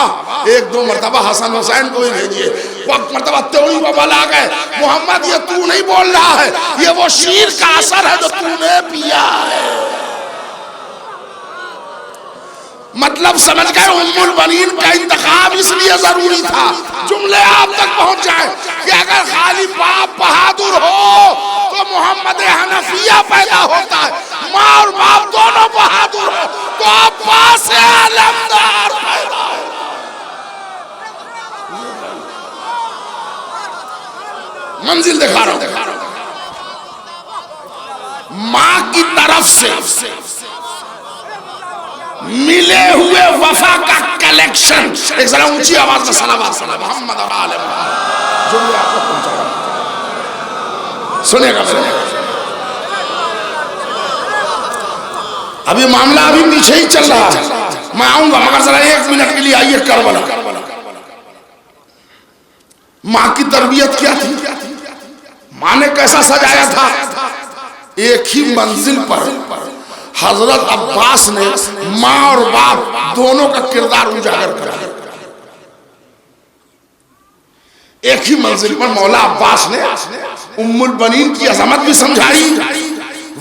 एक दो मरतबा हसन हुसैन को ही भेजिए। वक्त मरतबा त्योड़ी बबल आ गए, मोहम्मद ये तू नहीं बोल रहा है, ये वो शीर का असर है जो तूने पिया है। मतलब समझ गए उम्मुल बनीन का इंतखाब इसलिए जरूरी था। जुमले आप तक पहुंच जाए कि अगर खाली बाप बहादुर हो तो मोहम्मद हनफिया पैदा होता है, माँ और बाप दोनों बहादुर हो तो अब्बास आलमदार पैदा होता है। मंजिल दिखा रहा हूं, माँ की तरफ से मिले हुए वफा का कलेक्शन। एक जरा ऊंची आवाज में सलावत सलाम मोहम्मद और आले मोहम्मद जो मैं आपको पहुंचा रहा हूं, सुनिएगा मेरे। अभी मामला अभी पीछे ही चल रहा है, मैं आऊंगा मगर जरा एक मिनट के लिए आइए करबला। मां की तरबियत क्या थी, मां ने कैसा सजाया था। एक ही मंजिल पर हजरत अब्बास ने माँ और बाप दोनों का किरदार उजागर करा। एक ही मंजिल पर मौला अब्बास ने उम्मुल बनीन की अजमत भी समझाई,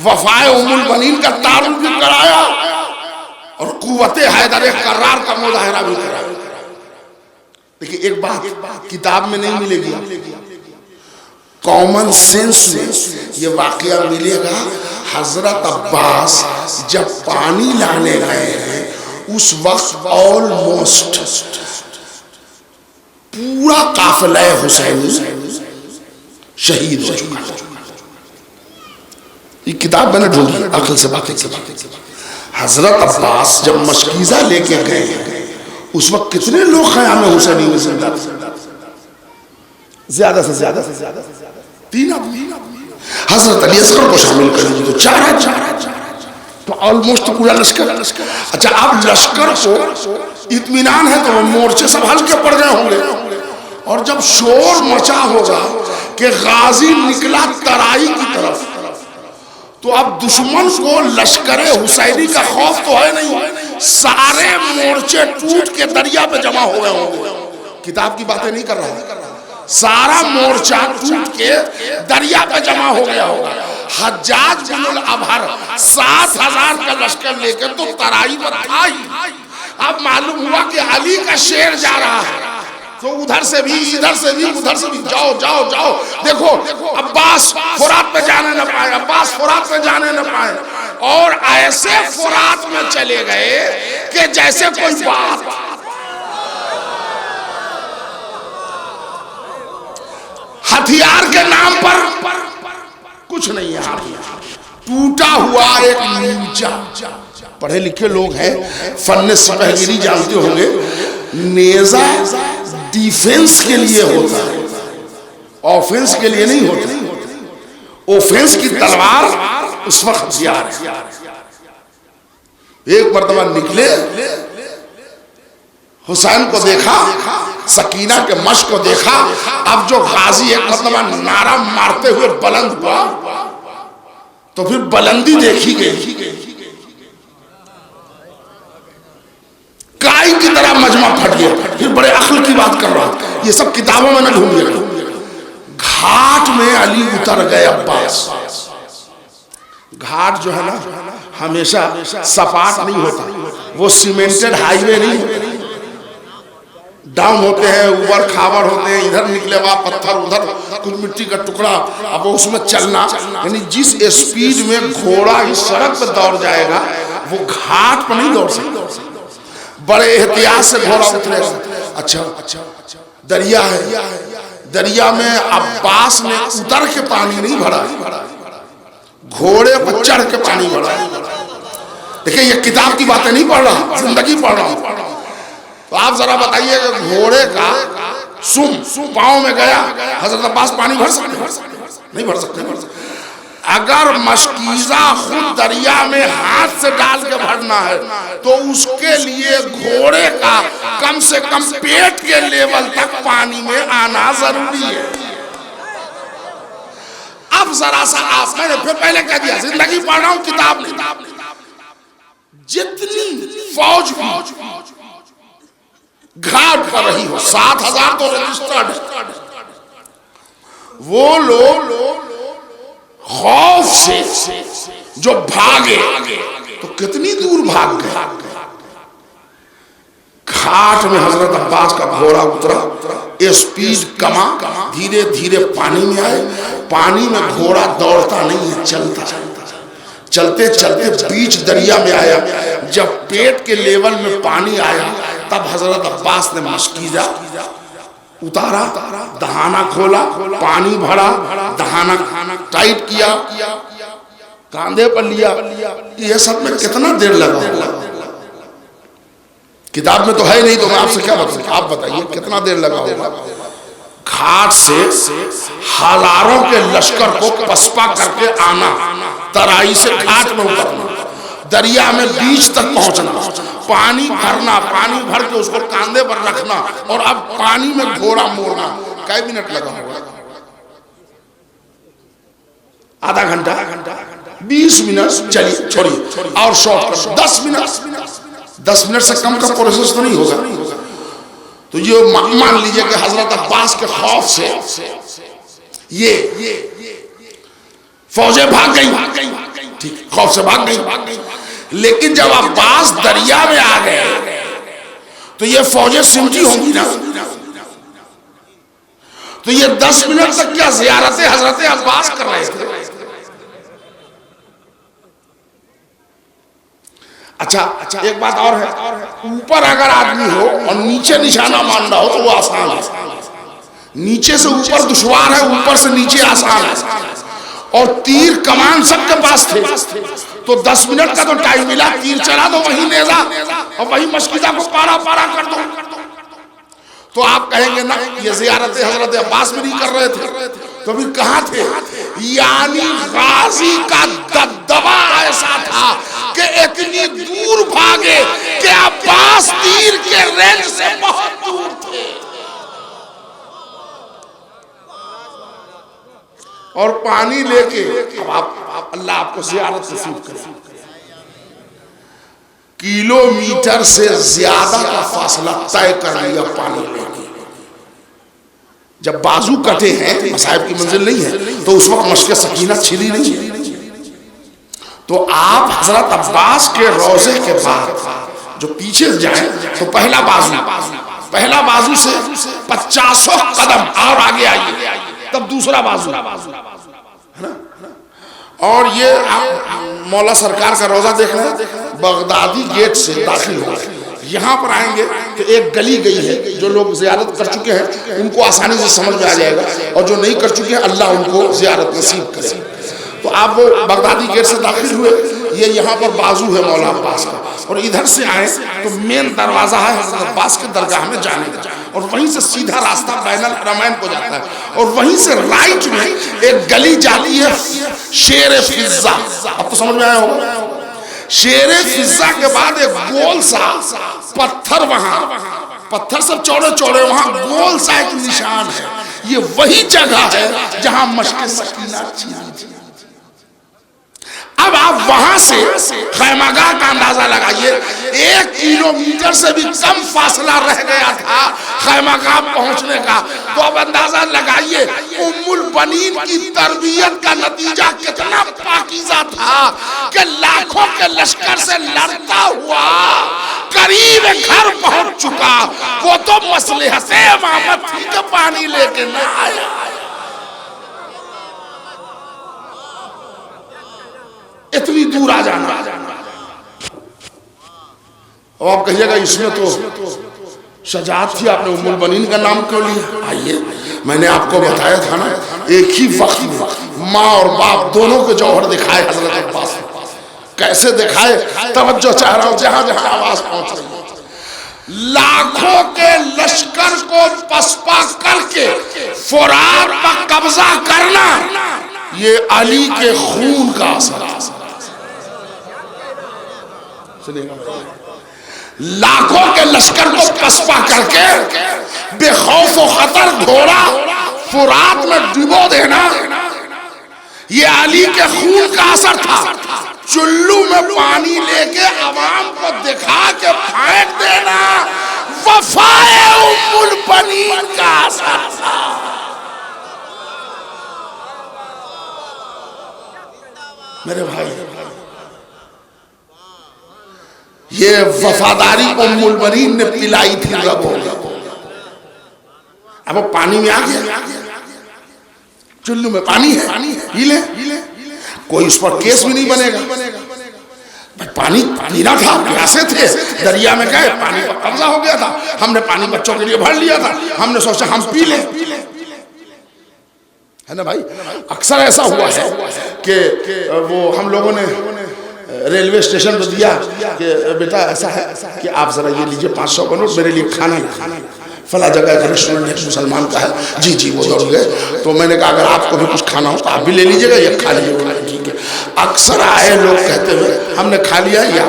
वफाए उम्मुल बनीन का तारुफ भी कराया और कुव्वते हैदर कर्रार का मुजाहरा भी कराया। देखिए एक बात किताब में नहीं मिलेगी, कॉमन सेंस में ये वाकया मिलेगा। हजरत अब्बास जब पानी लाने गए हैं उस वक्त ऑलमोस्ट पूरा काफिला हुसैनी शहीद हो चुका। ये किताब मैंने ढूंढी, अकल से बातें की। हजरत अब्बास जब मशकीजा लेके गए उस वक्त कितने लोग ख़याम हुसैनी में जिंदा थे? ज्यादा से ज्यादा 3 आदमी। हजरत अली असगर को शामिल करेंगे तो 4 तो ऑलमोस्ट पूरा लश्कर। अच्छा अब लश्कर को इत्मीनान है तो मोर्चे सब हल्के पड़ गए होंगे, और जब शोर मचा होगा कि गाजी निकला तराई की तरफ, तो अब दुश्मन को लश्कर हुसैनी का खौफ तो है नहीं, सारे मोर्चे टूट के दरिया पे जमा हो गए होंगे। किताब की बातें नहीं कर रहा, सारा मोर्चा टूट के दरिया पे जमा हो गया होगा। हज्जाज बिन अबहर 7,000 का लश्कर लेकर तो तराई पर था ही। अब मालूम हुआ कि अली का शेर जा रहा है, तो उधर से भी इधर से भी उधर से भी जाओ जाओ जाओ। देखो अब्बास फुरात पे जाने न पाए, अब्बास फुरात पे जाने न पाए, और ऐसे फुरात में चले गए कि जैसे कोई बात। हथियार के नाम पर कुछ नहीं है, टूटा हुआ एक नीचा। पढ़े लिखे लोग हैं, फन्ने सिपहगिरी जानते होंगे। नेजा डिफेंस के लिए होता है, ऑफेंस के लिए नहीं होता। ऑफेंस की तलवार उस वक्त हथियार है। एक मर्तबा निकले, हुसैन को देखा, सकीना के मश्क को देखा। अब जो गाजी एक मर्तबा नारा मारते हुए बुलंद हुआ तो फिर बुलंदी देखी गई। कलमा फट गया, फिर बड़े अक्ल की बात कर रहा, ये सब किताबों में न ढूंढिएगा। घाट में अली उतर गए अब्बास। घाट जो है ना हमेशा सपाट नहीं होता, वो सीमेंटेड हाईवे नहीं होता, डाउन होते हैं, ऊपर खावर होते हैं, इधर निकले हुआ पत्थर, उधर कुछ मिट्टी का टुकड़ा, अब उसमें चलना, यानी जिस स्पीड में घोड़ा इस सड़क पर दौड़ जाएगा वो घाट पर नहीं दौड़ सकता। बड़े एहतियात से घोड़ा उतरे। अच्छा दरिया है, दरिया में अब्बास ने उतर के पानी नहीं भरा, घोड़े पर चढ़ के पानी भरा। देखिए ये किताब की बातें नहीं पढ़ रहा, जिंदगी पढ़ रहा हूं। तो आप जरा बताइए कि घोड़े का सुम पांव में गया, हजरत अब्बास पानी भर सकते? नहीं भर सकते। अगर मशकीजा खुद दरिया में हाथ से डाल के भरना है तो उसके लिए घोड़े का कम से कम पेट के लेवल तक पानी में आना जरूरी है। अब जरा सा आप, मैंने फिर पहले कह दिया जिंदगी पढ़ रहा हूं, किताब नहीं। जितनी फौज घाट पर रही हो, 7,000 तो रजिस्टर्ड है, वो लोग खौफ से जो भागे तो कितनी दूर भाग गए। घाट में हजरत अब्बास का घोड़ा उतरा, स्पीड कमा, धीरे धीरे पानी में आए। पानी में घोड़ा दौड़ता नहीं है, चलता। चलते चलते बीच दरिया में आया। जब पेट के लेवल में पानी आया तब हजरत अब्बास ने मशकीजा उतारा, दहाना खोला, पानी भरा, दहाना टाइट किया, कांधे पर लिया। ये सब में कितना देर लगा? किताब में तो है नहीं, तो मैं आपसे क्या बताऊं, आप बताइए कितना देर लगा होगा? घाट से हजारों के लश्कर को पसपा करके आना, तराई से घाट में उतरना, दरिया में बीच तक पहुंचना, पानी भरना, पानी भर के उसको कांधे पर रखना, और अब पानी में घोड़ा मोड़ना। कई मिनट लगा होगा? आधा घंटा, 20 मिनट, चलिए छोड़िए, और शॉर्ट कर 10 मिनट। 10 मिनट से कम का प्रोसेस तो नहीं होगा। तो ये मान लीजिए कि हजरत अब्बास के खौफ से ये फौजें भाग गई, ठीक, खौफ से भाग गई। लेकिन जब अब्बास दरिया में आ गए तो ये फौजें सिमटी होंगी ना, तो ये 10 मिनट तक क्या ज़ियारत हजरत अब्बास कर रहे थे। अच्छा, एक बात और है, ऊपर अगर आदमी हो और नीचे निशाना मान रहा हो तो वो आसान है। नीचे से ऊपर दुश्वार है, ऊपर से नीचे आसान है। और तीर कमान सबके पास थे, तो 10 मिनट का तो टाइम मिला, तीर चला दो वहीं नेजा और वहीं मशकीजा को पारा पारा कर दो। तो आप कहेंगे ना ये ज़ियारत हजरत अब्बास भी नहीं कर रहे थे, तो फिर कहाँ थे? यानी गाजी का दबदबा ऐसा था कि इतनी दूर भागे कि अब्बास तीर के रेंज से बहुत दूर थे। और पानी लेके अब आप अल्लाह आपको ज़ियारत नसीब करे। किलोमीटर से ज्यादा का फासला तय कर लिया पानी लेके। जब बाजू कटे हैं, मसाहिब की मंजिल नहीं है, तो उस वक्त मशक़े सकीना छिली नहीं। तो आप हजरत अब्बास के रोजे के बाद जो पीछे जाएं तो पहला बाजू से 50 कदम और आगे आइए, तब दूसरा बाजू, है ना। और ये मौला सरकार का रोजा देखना, बगदादी गेट से दाखिल हो, यहाँ पर आएंगे तो एक गली गई है, जो लोग ज़ियारत कर चुके हैं उनको आसानी से समझ में आ जाएगा, और जो नहीं कर चुके हैं अल्लाह उनको ज़ियारत नसीब करे। तो आप वो बगदादी गेट से दाखिल हुए, ये यहाँ पर बाजू है मौला अब्बास का, और इधर से आए तो मेन दरवाज़ा है हज़रत अब्बास के दरगाह में जाने का, और वहीं से सीधा रास्ता बैनुल हरमैन को जाता है, और वहीं से राइट में एक गली जाती है शेर फिज़्ज़ा। अब तो समझ में आया होगा। शेर फिज़्ज़ा के बाद एक गोल सा पत्थर, वहाँ पत्थर सब चौड़े चौड़े, वहाँ गोल सा एक निशान है। ये वही जगह है जहाँ मशक़े सकीना थी। अब आप वहां से खैमागाह का अंदाजा लगाइए, 1 किलोमीटर से भी कम फासला रह गया था खैमागाह पहुंचने का। तो अब अंदाजा लगाइए उम्मुल बनीन की तरबियत का नतीजा कितना पाकीज़ा था कि लाखों के लश्कर से लड़ता हुआ करीब घर पहुंच चुका। वो तो मसलहते इमामत थी कि पानी लेके न आया। इतनी दूर आ जाना। और आप कहिएगा इसमें तो शजात थी, आपने उम्मुल बनीन का नाम क्यों लिया? आइए, मैंने आपको बताया था ना, एक ही वक्त में माँ और बाप दोनों को जौहर दिखाए हजरत अब्बास। कैसे दिखाए? तवज्जो चाह रहा हूं, जहां जहां आवाज पहुंच रही है। लाखों के लश्कर को पसपा करके फुरात पर कब्जा करना, ये अली के खून का असर। लाखों के लश्कर को पसपा करके बेखौफ व खतर घोड़ा फुरात में डुबो देना, ये अली के खून का असर था। चुल्लू में पानी लेके अवाम को दिखा के फेंक देना, वफाए उम्मुल बनीन का असर था। मेरे भाई, ये वफादारी उम्मुल बनीन ने पिलाई थी रबों। अब वो पानी में आ गया, चुल्लू में पानी है, हिले कोई उस पर केस भी नहीं बनेगा। पानी पीना था, प्यासे थे, दरिया में गए, पानी पर कब्जा हो गया था। हमने पानी बच्चों के लिए भर लिया था, हमने सोचा हम पी लें, है ना भाई। अक्सर ऐसा हुआ है कि वो हम लोगों ने रेलवे स्टेशन पर दिया कि बेटा ऐसा है कि आप जरा ये लीजिए 500 का नोट, मेरे लिए खाना लाना, फला जगह का रेस्टोरेंट है, मुसलमान का है। जी जी, वो दौड़ गए। तो मैंने कहा अगर आपको भी कुछ खाना हो तो आप भी ले लीजिएगा, ये खा लीजिएगा। ठीक है। अक्सर आए लोग कहते हुए हमने खा लिया या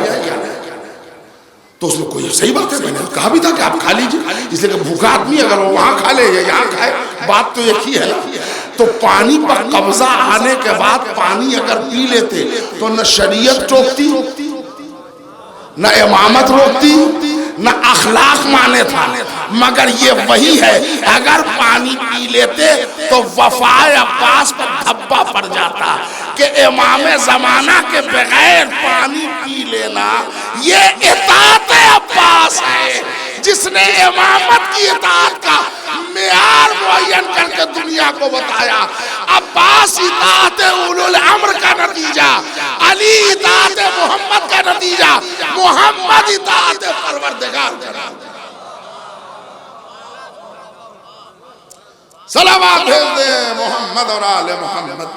तो उसमें कोई सही बात है, मैंने कहा भी था कि आप खा लीजिए, इसलिए कि भूखा आदमी अगर वो वहां खा ले या यहाँ खाए, बात तो एक ही है ना। तो पानी पर कब्जा आने के बाद पानी अगर पी लेते तो न शरीयत रोकती, न इमामत रोकती, न अखलाक माने था। मगर ये वही है, अगर पानी पी लेते तो वफाए अब्बास पर धब्बा पड़ जाता कि इमामे जमाना के बगैर पानी पी लेना ये इताअत अब्बास है, जिसने इमामत की इताअत का मेयार मुअय्यन करके दुनिया को बताया। अब्बास इताअत उलुल अम्र का नतीजा, अली इताअत मोहम्मद का नतीजा, मोहम्मद इताअत परवरदिगार का नतीजा। सलावत भेज दे मोहम्मद और आले मोहम्मद।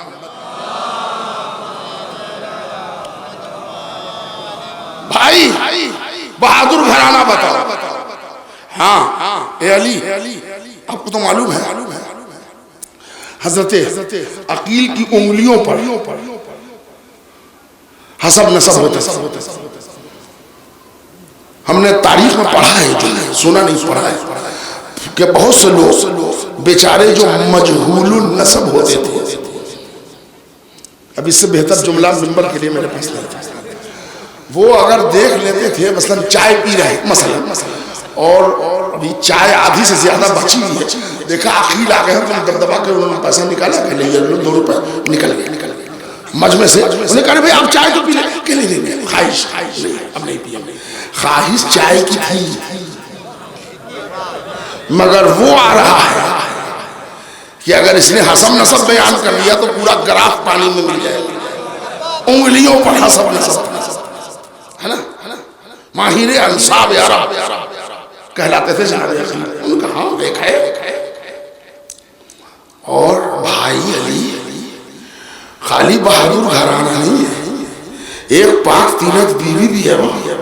भाई बहादुर घराना बताओ। हाँ, ए अली, आपको तो मालूम है हजरत अकील की उंगलियों पर हसब नसब होते। हमने तारीख में पढ़ा है, जो सुना नहीं पढ़ा है, कि बहुत से लोग बेचारे जो मजहूलुन नसब होते थे। अब इससे बेहतर जुमला मिंबर के लिए मेरे पास नहीं था। वो अगर देख लेते थे मसलन चाय पी रहे मसलन, और अभी चाय आधी से ज्यादा बची हुई है, देखा अकील आ गए हैं, तो दबदबा के उन्होंने पैसा निकाला, पहले ये 2 रुपए निकल गए मजमे से। उन्हें कहा भाई आप चाय तो पी लें, के लिए देंगे, ख्वाहिश नहीं, अब नहीं पिए। ख्वाहिश चाय की थी, मगर वो आ रहा है कि अगर इसने हसब नसब बयान कर दिया तो पूरा ग्राफ पानी में मिल जाएगा। उंगलियों पर हसब नसब, है ना। माहिर अंसाब अरब कहलाते थे जनाब। उनका हाँ देखा है। और भाई अली खाली बहादुर घराना नहीं है, एक पाक तीनत बीवी भी है वहां।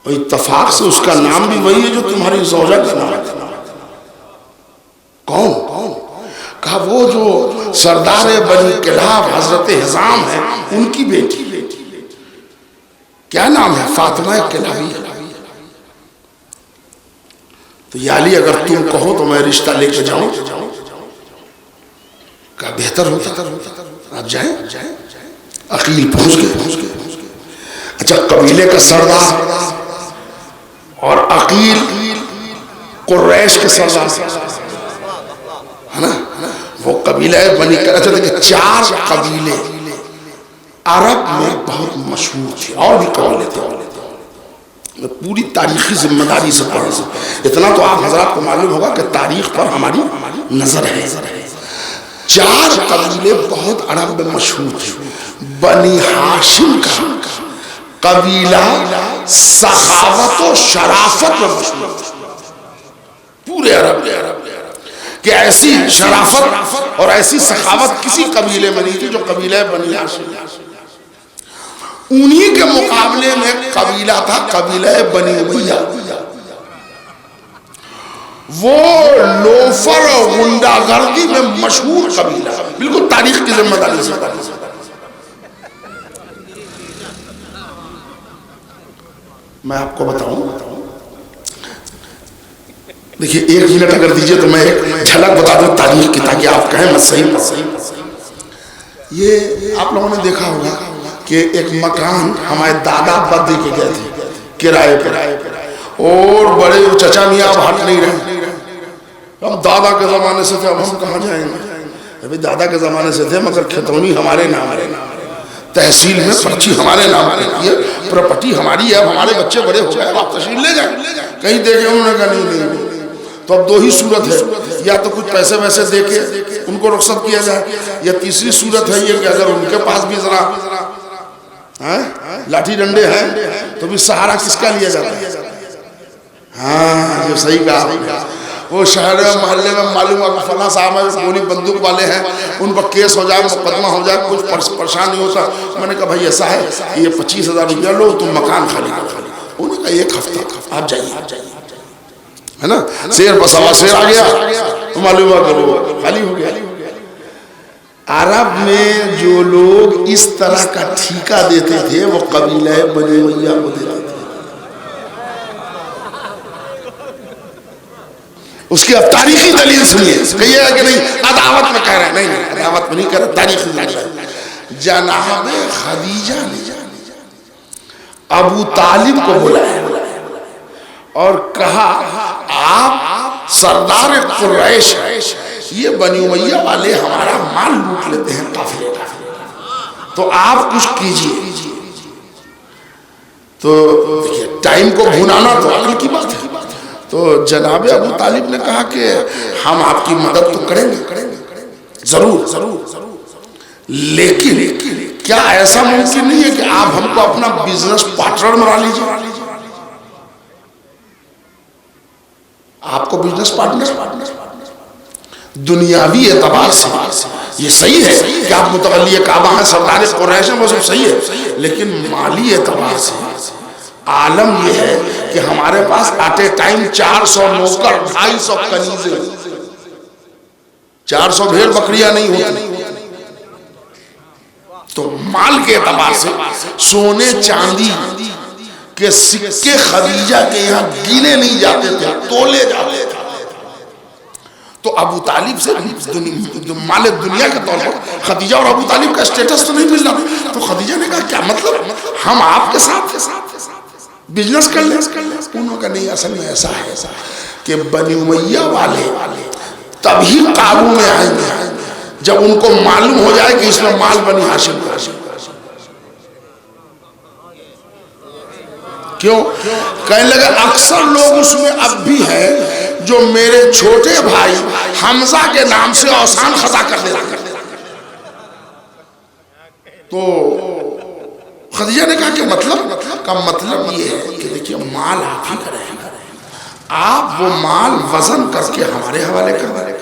और इत्तफाक से उसका नाम भी वही है जो तुम्हारी ज़ौजा का नाम है। कौन? कहा वो जो सरदार बनी किलाब हजरत हिजाम है, उनकी बेटी। क्या नाम है? फातिमा किलाबी। तो याली अगर तुम कहो तो मैं रिश्ता लेके जाऊं, का बेहतर होता। आप जाए। अकील पहुंच गए। अच्छा, कबीले का सरदार और अकील कुरैश के सरदार है ना, वो कबीला बनी। अच्छा देखिए, 4 कबीले अरब में बहुत मशहूर थे, और भी कबीले थे। मैं पूरी तारीखी जिम्मेदारी से पढ़ रहा हूं, इतना तो आप हजरात को मालूम होगा कि तारीख पर हमारी नजर है। 4 कबीले बहुत अरब में मशहूर थे। बनी हाशिम का कबीला सखावत और शराफत में मशहूर, पूरे अरब में कि ऐसी शराफत और ऐसी सखावत किसी कबीले में नहीं थी जो कबीला बनी हाशिम। उन्हीं के मुकाबले में कबीला था कबीला बनी उमैया। वो लोफर और गुंडागर्दी में मशहूर कबीला, बिल्कुल तारीख की जिम्मेदारी से। मैं आपको बताऊं, देखिए 1 मिनट अगर दीजिए तो मैं एक झलक बता दूं तारीख की, ताकि आप कहें मैं सही। ये आप लोगों ने देखा होगा कि एक मकान हमारे दादा बद्दी के गए थे किराए पर, और बड़े चचा मियाँ अब हट नहीं रहे। हम दादा के जमाने से थे, अब हम कहाँ जाएंगे। अभी दादा के जमाने से थे, मगर खितौनी हमारे नाम है, तहसील में पर्ची हमारे नाम की है, प्रॉपर्टी हमारी है। हमारे बच्चे बड़े हो गए, आप तहसील ले जाए। कहीं देखे, उन्होंने कहा नहीं। तो अब 2 ही सूरत है, या तो कुछ पैसे वैसे दे के उनको रुख्सत किया जाए, या तीसरी सूरत है ये कि अगर उनके पास भी जरा लाठी डंडे हैं तो भी सहारा किसका लिया जाता है। हाँ, जो सही कहा। वो शहर में मोहल्ले में मालूम है फला साहब है, गोली बंदूक वाले हैं, उन पर केस हो जाए, मुकदमा हो जाए, कुछ परेशान नहीं होता। मैंने कहा भाई ऐसा है, ये 25,000 रुपया लो, तुम मकान खाली करो। उन्होंने कहा 1 हफ्ता आप जाइए, है ना। शेर पर सवा शेर आ गया, मालूम करो खाली हो गया। अरब में जो लोग इस तरह का ठेका देते थे वो कबीला बनी उमैया को देते थे। उसकी अब तारीखी दलील सुनिए, कहिएगा कि नहीं अदावत में कह रहे हैं। नहीं, अदावत में नहीं कह रहे, तारीखी दलील। जनाब खदीजा ने अबू तालिब को बुलाया और कहा, आप सरदार कुरैश है, ये बनी उमैया वाले हमारा माल लूट लेते हैं काफिले, तो आप कुछ कीजिए। तो देखिए, टाइम को भुनाना तो अकल की बात है। तो जनाब अबू तालिब ने कहा कि हम आपकी मदद तो करेंगे, जरूर, लेकिन क्या ऐसा मुमकिन नहीं है कि आप हमको अपना बिजनेस पार्टनर बना लीजिए। आपको बिजनेस पार्टनर दुनियावी एतबार से ये सही है कि आप मुतवल्ली काबा हैं, सरदार कुरैश हैं, वो सब सही है, लेकिन माली एतबार से आलम यह है कि हमारे पास एट ए टाइम 400 नौकर, 250 कनीज़े, 400 भेड़ बकरियां नहीं होती। तो माल के एतबार से सोने चांदी के सिक्के खदीजा के यहाँ गिने नहीं जाते थे, तोले जाते थे। तो अबू तालिब से माल दुनिया के तौर पर खदीजा और अबू तालिब का स्टेटस तो नहीं मिल रहा। तो खदीजा ने कहा क्या मतलब, हम आपके साथ बिजनेस कर लें। उन्होंने कहा नहीं, असल में ऐसा है कि बनी उमैया वाले तभी काबू में आएंगे जब उनको मालूम हो जाए कि इसमें माल बनी हाशिम। क्यों? कहने लगे अक्सर लोग उसमें अब भी हैं जो मेरे छोटे भाई हमजा के नाम से औसान खता कर देते। तो खदीजा ने कहा कि मतलब ये है कि देखिए माल आप ही करेंगे, आप वो माल वजन करके हमारे हवाले कर,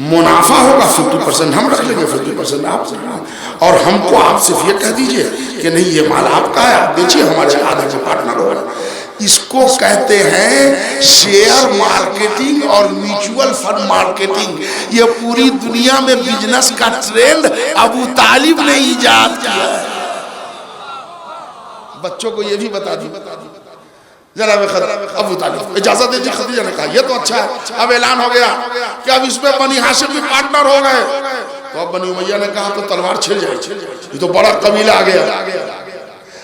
मुनाफा होगा 50% हम रख लेंगे, 50% आप, और हमको आप सिर्फ ये कह दीजिए कि नहीं ये माल आपका है, आप बेचिए, हमारे आधा का पार्टनर होगा। इसको कहते हैं शेयर मार्केटिंग और म्यूचुअल फंड मार्केटिंग। ये पूरी दुनिया में बिजनेस का ट्रेंड अबू तालिब ने इजाद किया। बच्चों को ये भी बता दी जनाब अबू तालिब इजाजत दीजिए। खदीजा ने कहा ये तो अच्छा है, अब ऐलान हो गया कि अब इसमें बनी हाशिम भी पार्टनर हो गए। तो अब बनी उमैया ने कहा तो तलवार छिड़ जाए, ये तो बड़ा कबीला आ गया,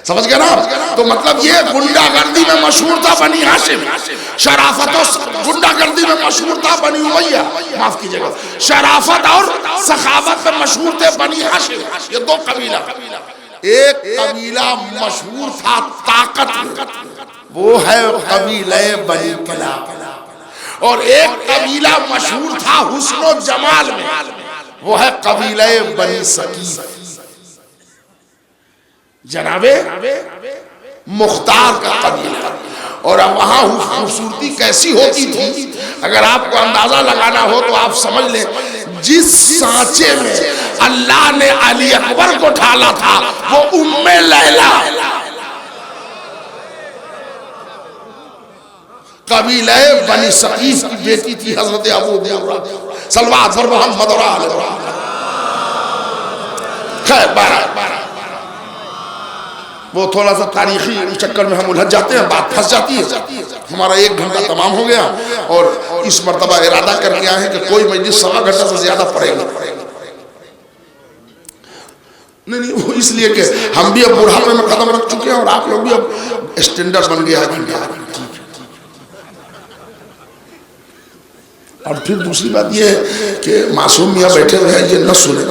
समझ गया ना। तो मतलब ये गुंडागर्दी में मशहूर था बनी हाशिम, शराफत और गुंडागर्दी में मशहूर था बनी उमैया, माफ कीजिएगा, शराफत और सखावत में मशहूर थे बनी हाशिम। ये दो कबीला, एक कबीला मशहूर था ताकत, वो है कबीला बनी किलाब, और एक कबीला मशहूर था हुस्न और जमाल में, वो है कबीला बनी सकीफ, जनाबे मुख्तार का कबीला। और अब वहां खूबसूरती कैसी होती थी, अगर आपको अंदाजा लगाना हो तो आप समझ लें, जिस सांचे में अल्लाह ने अली अकबर को ढाला था वो उम्मे लैला कबीला बनी सकीफ की बेटी थी, हजरत अबू हुरैरा सल्लल्लाहु अलैहि मोहम्मद। खैर वो थोड़ा सा तारीखी चक्कर में हम उलझ जाते हैं, बात फंस जाती है। हमारा 1 घंटा तमाम हो गया और इस मर्तबा इरादा करके आए हैं कि कोई मजलिस 1.25 घंटा से ज्यादा पड़ेगा। नहीं, वो इसलिए कि हम भी अब बुढ़ापे में कदम रख चुके हैं और आप लोग भी अब स्टैंडर्ड बन गया है। और फिर दूसरी बात ये है कि मासूम मियाँ बैठे हुए हैं, ये न सुने,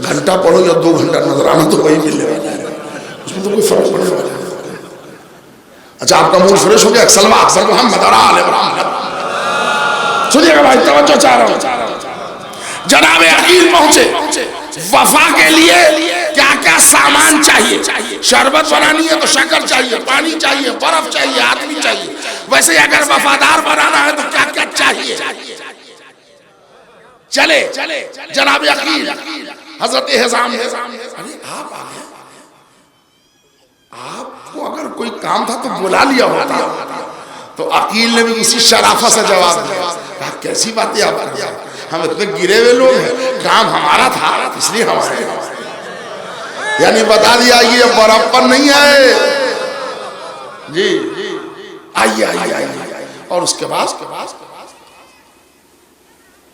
घंटा पढ़ो या 2 घंटा नजराना तो वही मिलेगा, उसमें तो कोई फर्क पड़ने वाला है। अच्छा, आपका मूड फ्रेश हो गया, सल्लल्लाहु अलैहि मोहम्मद, सुनिएगा भाई, तवज्जो चाह रहा हूं। जनाब अकील पहुंचे, वफा के लिए क्या क्या सामान चाहिए, शरबत बनानी है तो शक्कर चाहिए, पानी चाहिए, बर्फ चाहिए, आदमी चाहिए, वैसे अगर वफादार बनाना है तो क्या क्या चाहिए। चले जनाब अकील हजरत हिज़ाम, अरे आप आ गए, आपको अगर कोई काम था तो बुला लिया होता। तो अकील ने भी उसी शराफत से जवाब दिया, कहा कैसी बातें आप कर रहे हैं, हम इतने गिरे हुए लोग हैं, काम हमारा था इसलिए हमारे, यानी बता दिया ये बराबर नहीं है जी, आइए। और उसके बाद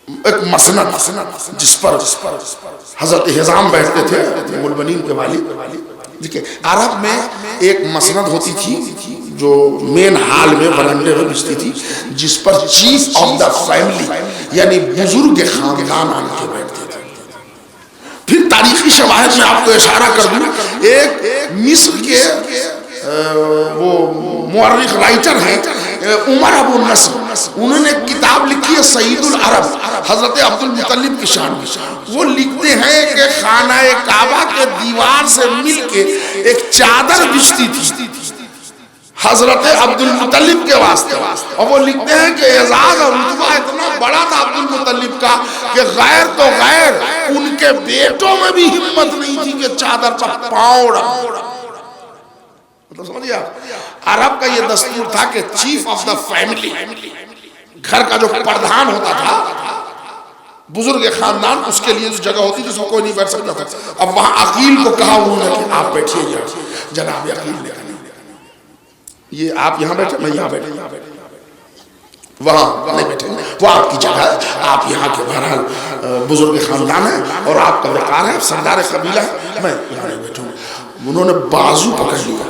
एक मसनद जिस पर हजरत हिज़ाम बैठते थे, मुलबनीन के वाली। देखिए, अरब में एक मसनद होती थी जो मेन हाल में बरंडे में बिछती थी, जिस पर चीफ ऑफ द फैमिली यानी बुजुर्ग खानदान आके बैठते थे। फिर तारीखी शवाहिद में आपको इशारा कर दूं, एक मिस्र के वो मुअर्रिख राइटर हैं उमर अबू नस्र, उन्होंने किताब लिखी है सईदुल अरब, हजरत अब्दुल मुत्तलिब की शान में। वो लिखते हैं कि खाना काबा के दीवार से मिलके एक चादर बिछती थी हजरत अब्दुल मुत्तलिब के वास्ते, और वो लिखते हैं कि एजाज और रुतबा इतना बड़ा था अब्दुल मुत्तलिब का कि गैर तो गैर उनके बेटों में भी हिम्मत नहीं थी कि चादर पर पाँव, मतलब समझिए आप, अरब का ये दस्तूर था कि चीफ ऑफ द फैमिली, घर का जो प्रधान होता था, बुजुर्ग खानदान, उसके लिए जो जगह होती थी उसमें कोई नहीं बैठ सकता था। अब वहां अकील को कहा उन्होंने कि आप बैठिए, जनाब अकील ने, ये आप यहाँ बैठे, मैं यहाँ बैठे, वहां नहीं बैठे, वो आपकी जगह, आप यहाँ के बहरहाल बुजुर्ग खानदान है और आपका वकार है, सरदार कबीला है, मैं यहाँ नहीं बैठूंगा। उन्होंने बाजू पकड़ लिया,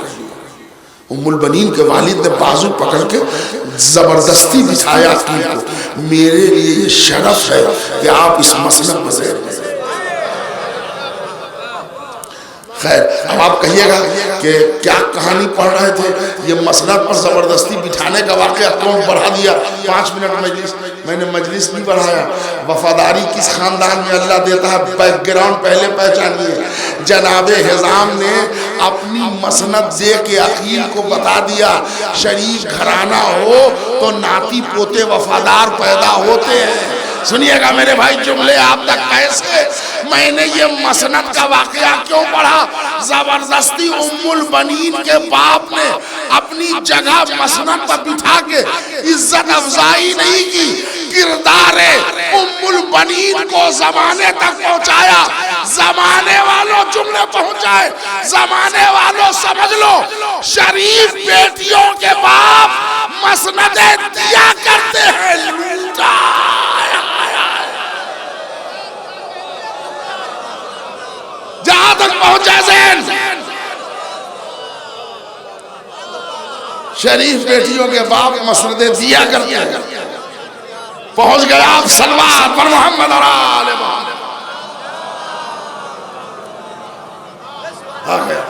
उम्मुल बनीन के वालिद ने बाजू पकड़ के जबरदस्ती बिठाया अकील को, मेरे लिए ये शरफ है कि आप इस मसनद में से। खैर, अब आप कहिएगा कि क्या कहानी पढ़ रहे थे, ये मसनद पर जबरदस्ती बिठाने का वाकया कौन बढ़ा दिया, 5 मिनट मजलिस, मैंने मजलिस नहीं बढ़ाया। वफादारी किस खानदान में अल्लाह देता है, बैकग्राउंड पहले पहचानिए। जनाब हिज़ाम ने अपनी मसनद दे के अकील को बता दिया, शरीफ घराना हो तो नाती पोते वफादार पैदा होते हैं। सुनिएगा मेरे भाई, जुमले आप तक कैसे, मैंने ये मसनद का वाकया क्यों पढ़ा, जबरदस्ती उम्मुल बनीन के बाप ने अपनी जगह मसनद पर बिठा के इज्जत अफजाई नहीं की, किरदार उम्मुल बनीन को जमाने तक पहुंचाया। जमाने वालों जुमले पहुंचाए, जमाने वालों समझ लो, शरीफ बेटियों के बाप मसनदे दिया करते हैं, लूटा। शरीफ बेटियों के बाप मसरदे दिया करते हैं। पहुंच गए आप सलवात पर मोहम्मद और आले मोहम्मद। आ गया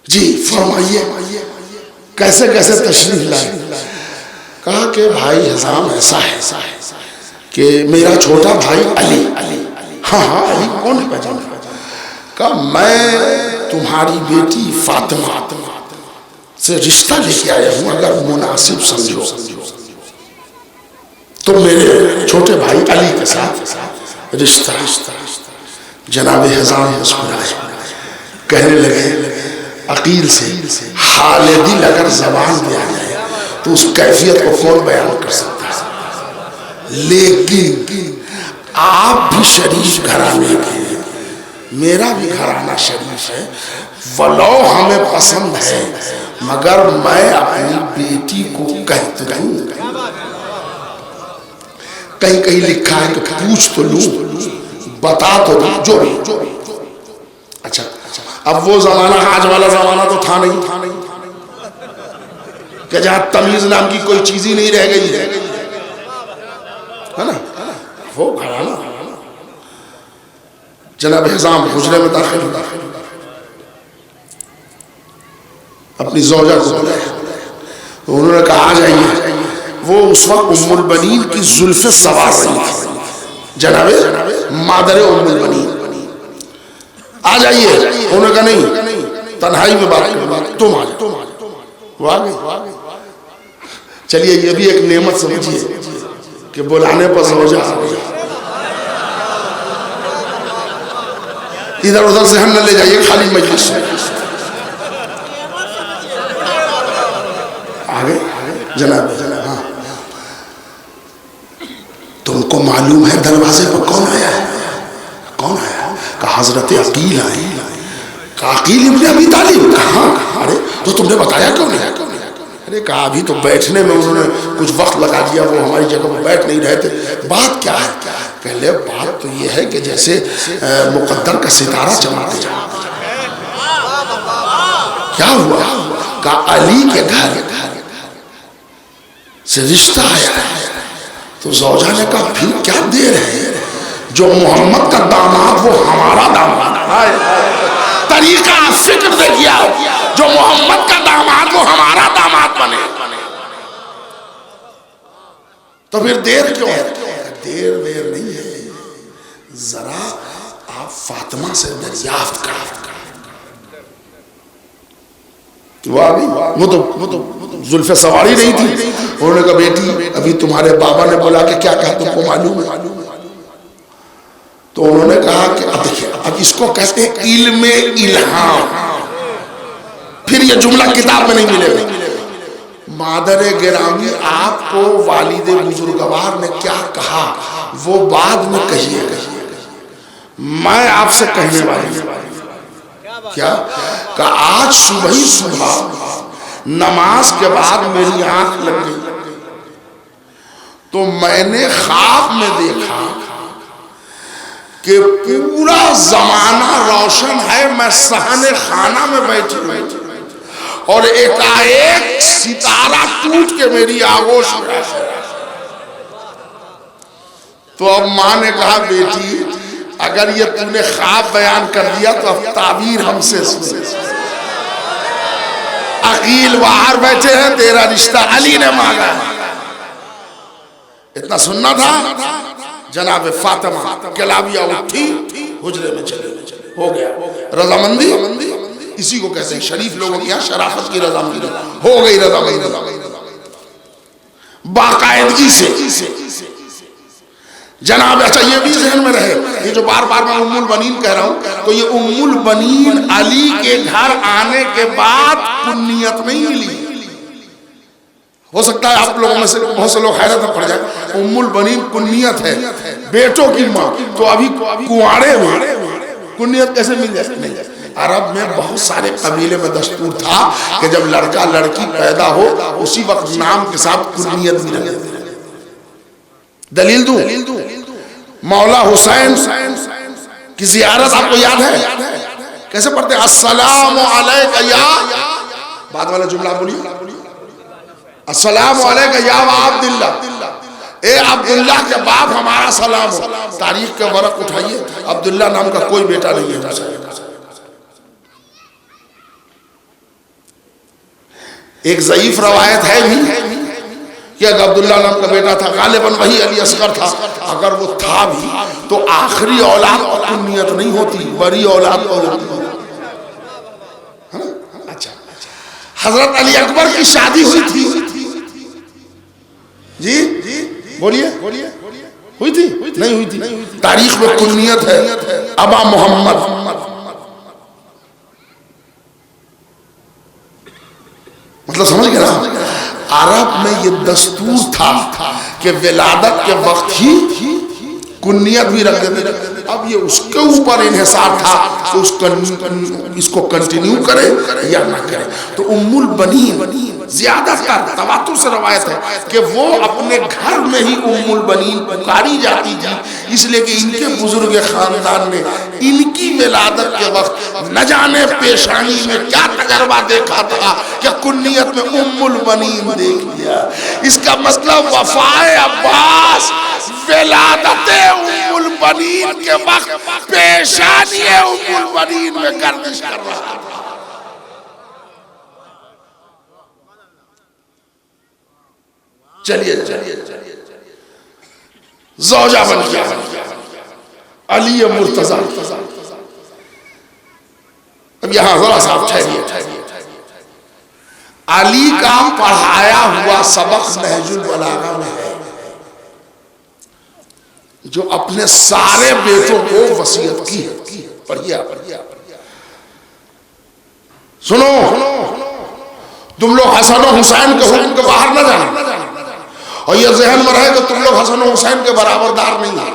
जी। फरमाइए कैसे कैसे तशरीफ लाए। कहा कि भाई हिजाम ऐसा है कि मेरा छोटा भाई अली। हाँ हाँ अली कौन पहचान। कहा मैं तुम्हारी बेटी फातिमा से रिश्ता लेके आया हूं, अगर मुनासिब समझो तो मेरे छोटे भाई अली के साथ रिश्ता। जनाब हिजाम मुस्कुराए, कहने लगे अकील से हाले दिल अगर जबान पे आ जाए तो उस कैफियत को कौन बयान कर सकता है। लेकिन आप भी शरीफ घराने के, मेरा भी घराना शरीफ है, वलो हमें पसंद है, मगर मैं अपनी बेटी को कहता हूं। कहीं कहीं लिखा है कि पूछ तो लूं, बता तो दूं, जो भी। अच्छा अब वो जमाना आज वाला जमाना तो था नहीं कि जहां तमीज नाम की कोई चीज ही नहीं रह गई है ना। वो घराना जनाब हिजाम हुजरे में दाखिल हुआ, अपनी जौजा को बुलाया तो उन्होंने कहा आ जाइए। वो उस वक्त उम्मुल बनीन की जुल्फे सवार रही थी, जनाबे मादरे उम्मुल बनीन। आ जाइए। उन्होंने कहा नहीं, तन्हाई में बात करूंगा, तुम आ जाओ। वो आ गई। चलिए ये भी एक नेमत समझिए कि बुलाने पर समझा। इधर उधर से हम न ले जाइए, खाली मजलिस आगे जनाब। हाँ तुमको मालूम है दरवाजे पर कौन आया है? कौन आया? कहा हजरत अकील आए। कहा अकील इब्ने अबी तालिब? कहा अरे तो तुमने बताया क्यों नहीं? अरे कहा अभी तो बैठने में उन्होंने कुछ वक्त लगा दिया, वो हमारी जगह पर बैठ नहीं रहे थे। बात क्या है? पहले बात तो ये है कि जैसे मुकद्दर का सितारा चमकते जाए। क्या हुआ? कहा अली के घर से रिश्ता आया है। तो जौजा ने कहा फिर क्या देर है, जो मोहम्मद का दामाद वो हमारा दामाद है। तरीका फिक्र देखिए, जो मोहम्मद का दामाद वो हमारा दामाद बने। तो फिर देर क्यों है? देर नहीं है, जरा आप फातिमा से दरियाफ्त करें। वो तो जुल्फे सवारी नहीं थी। उन्होंने कहा बेटी अभी तुम्हारे बाबा ने बोला कि क्या कहा तुमको मालूम है? तो उन्होंने कहा कि अब देखिए, अब इसको कहते हैं इल्मे इल्हाम। फिर ये जुमला किताब में नहीं मिलेगा। मादरे गिरामी आपको वालिदे बुजुर्गवार ने क्या कहा वो बाद में कहिएगा, मैं आपसे कहने वाली हूं। क्या? कि आज सुबह नमाज के बाद मेरी आंख लग गई तो मैंने ख्वाब में देखा कि पूरा जमाना रोशन है, मैं सहने खाना में बैठी और एकाएक सितारा टूट के मेरी आगोश में। तो अब मां ने कहा बेटी अगर ये तूने ख्वाब बयान कर दिया तो अब ताबीर हमसे सुन। अकील बाहर बैठे हैं, तेरा रिश्ता अली ने मांगा। इतना सुनना था। जनाब फातिमा कलाबिया उठी, हुजरे में चले, हो गया रजामंदी। इसी को कहते हैं शरीफ लोगों की यहाँ शराफत की रजामंदी। हो गई रजामंदी बाकायदगी से। जनाब अच्छा ये भी जहन में रहे, ये जो बार बार मैं उम्मुल बनीन कह रहा हूं, तो ये उम्मुल बनीन अली के घर आने के बाद कुन्नियत नहीं मिली। हो सकता है आप लोगों में से बहुत से लोग हैरत में पड़ जाए, उम्मुल बनीन कुन्नियत है, बेटों की माँ। तो अभी कुंवारे में कुन्नियत कैसे मिल जाए? अरब में बहुत सारे कबीले में दस्तूर था कि जब लड़का लड़की पैदा हो उसी वक्त नाम के साथ कुन्नियत भी लगे। दलील दूं, मौला हुसैन की जियारत आपको याद है? कैसे पढ़ते हैं? अस्सलामु अलैका या, बाद वाला जुमला बोलिए, अस्सलामु अलैका या अब्दुल्ला, ए अब्दुल्ला के बाप हमारा सलाम हो। तारीख के वर्क उठाइए, अब्दुल्ला नाम का कोई बेटा नहीं है। एक ज़ईफ रवायत है भी कि अगर अब्दुल्ला नाम का बेटा था, गालिबन वही अली असगर था। अगर वो था भी तो आखिरी औलाद को कुन्नियत नहीं होती, बड़ी औलाद को होती है। अच्छा, हजरत अली अकबर की शादी हुई थी जी, बोलिए, हुई थी नहीं हुई थी? तारीख में कुन्नियत है अबा मोहम्मद। मतलब समझ गया ना? अरब में ये दस्तूर था कि विलादत के वक्त ही कुन्नियत भी रख देते। अब ये उसके ऊपर इन्हिसार था कि इसको कंटिन्यू करे या ना करे। तो उम्मुल बनीन ज्यादातर तवातुर से रवायत है कि वो अपने घर में ही उम्मुल बनीन पुकारी जाती थी, इसलिए कि इनके बुजुर्ग खानदान ने इनकी विलादत के वक्त न जाने पेशानी में क्या तजर्बा देखा था कि कुन्नियत में उम्मुल बनीन देख लिया। इसका मतलब वफाए अब्बास विलादत उम्मुल बनीन के वक्त पेशानी उम्मुल बनीन में गर्दिश कर रहा था। चलिए ज़ौजा बन गया अली मुर्तजा। अब यहां जरा साहब ठहरिए, अली का पढ़ाया हुआ सबक नहजुल बलागा में है, जो अपने सारे बेटों को वसीयत की है। पढ़िए, सुनो, तुम लोग हसन और हुसैन के हुक्म के बाहर न जाना, और ये जहन में रहे कि तुम लोग हसन और हुसैन के बराबरदार नहीं है।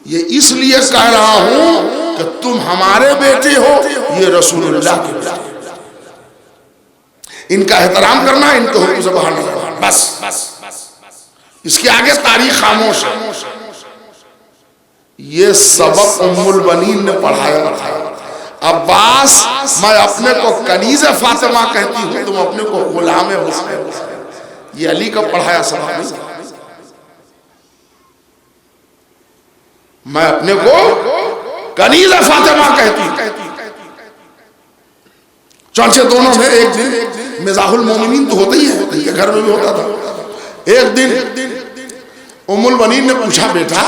ये इसलिए कह रहा हूं कि तुम हमारे बेटे हो, ये रसूलुल्लाह के बेटे, इनका एहतराम करना, इनके हुक्म से बाहर न जाना, बस। इसके आगे तारीख खामोश है। ये सबक उम्मुल बनीन ने पढ़ाया था। अब्बास, मैं अपने को कनीज़ फातिमा कहती हूँ, तुम अपने को गुलाम हुसैन। ये अली का पढ़ाया सबक नहीं। मैं अपने को कनीज़ फातिमा कहती हूँ। चौंसे दोनों में एक दिन मिजाहुल मोमिनीन तो होता ही है, उनके घर में भी होता था। एक दिन उम्मुल बनीन ने पूछा, बेटा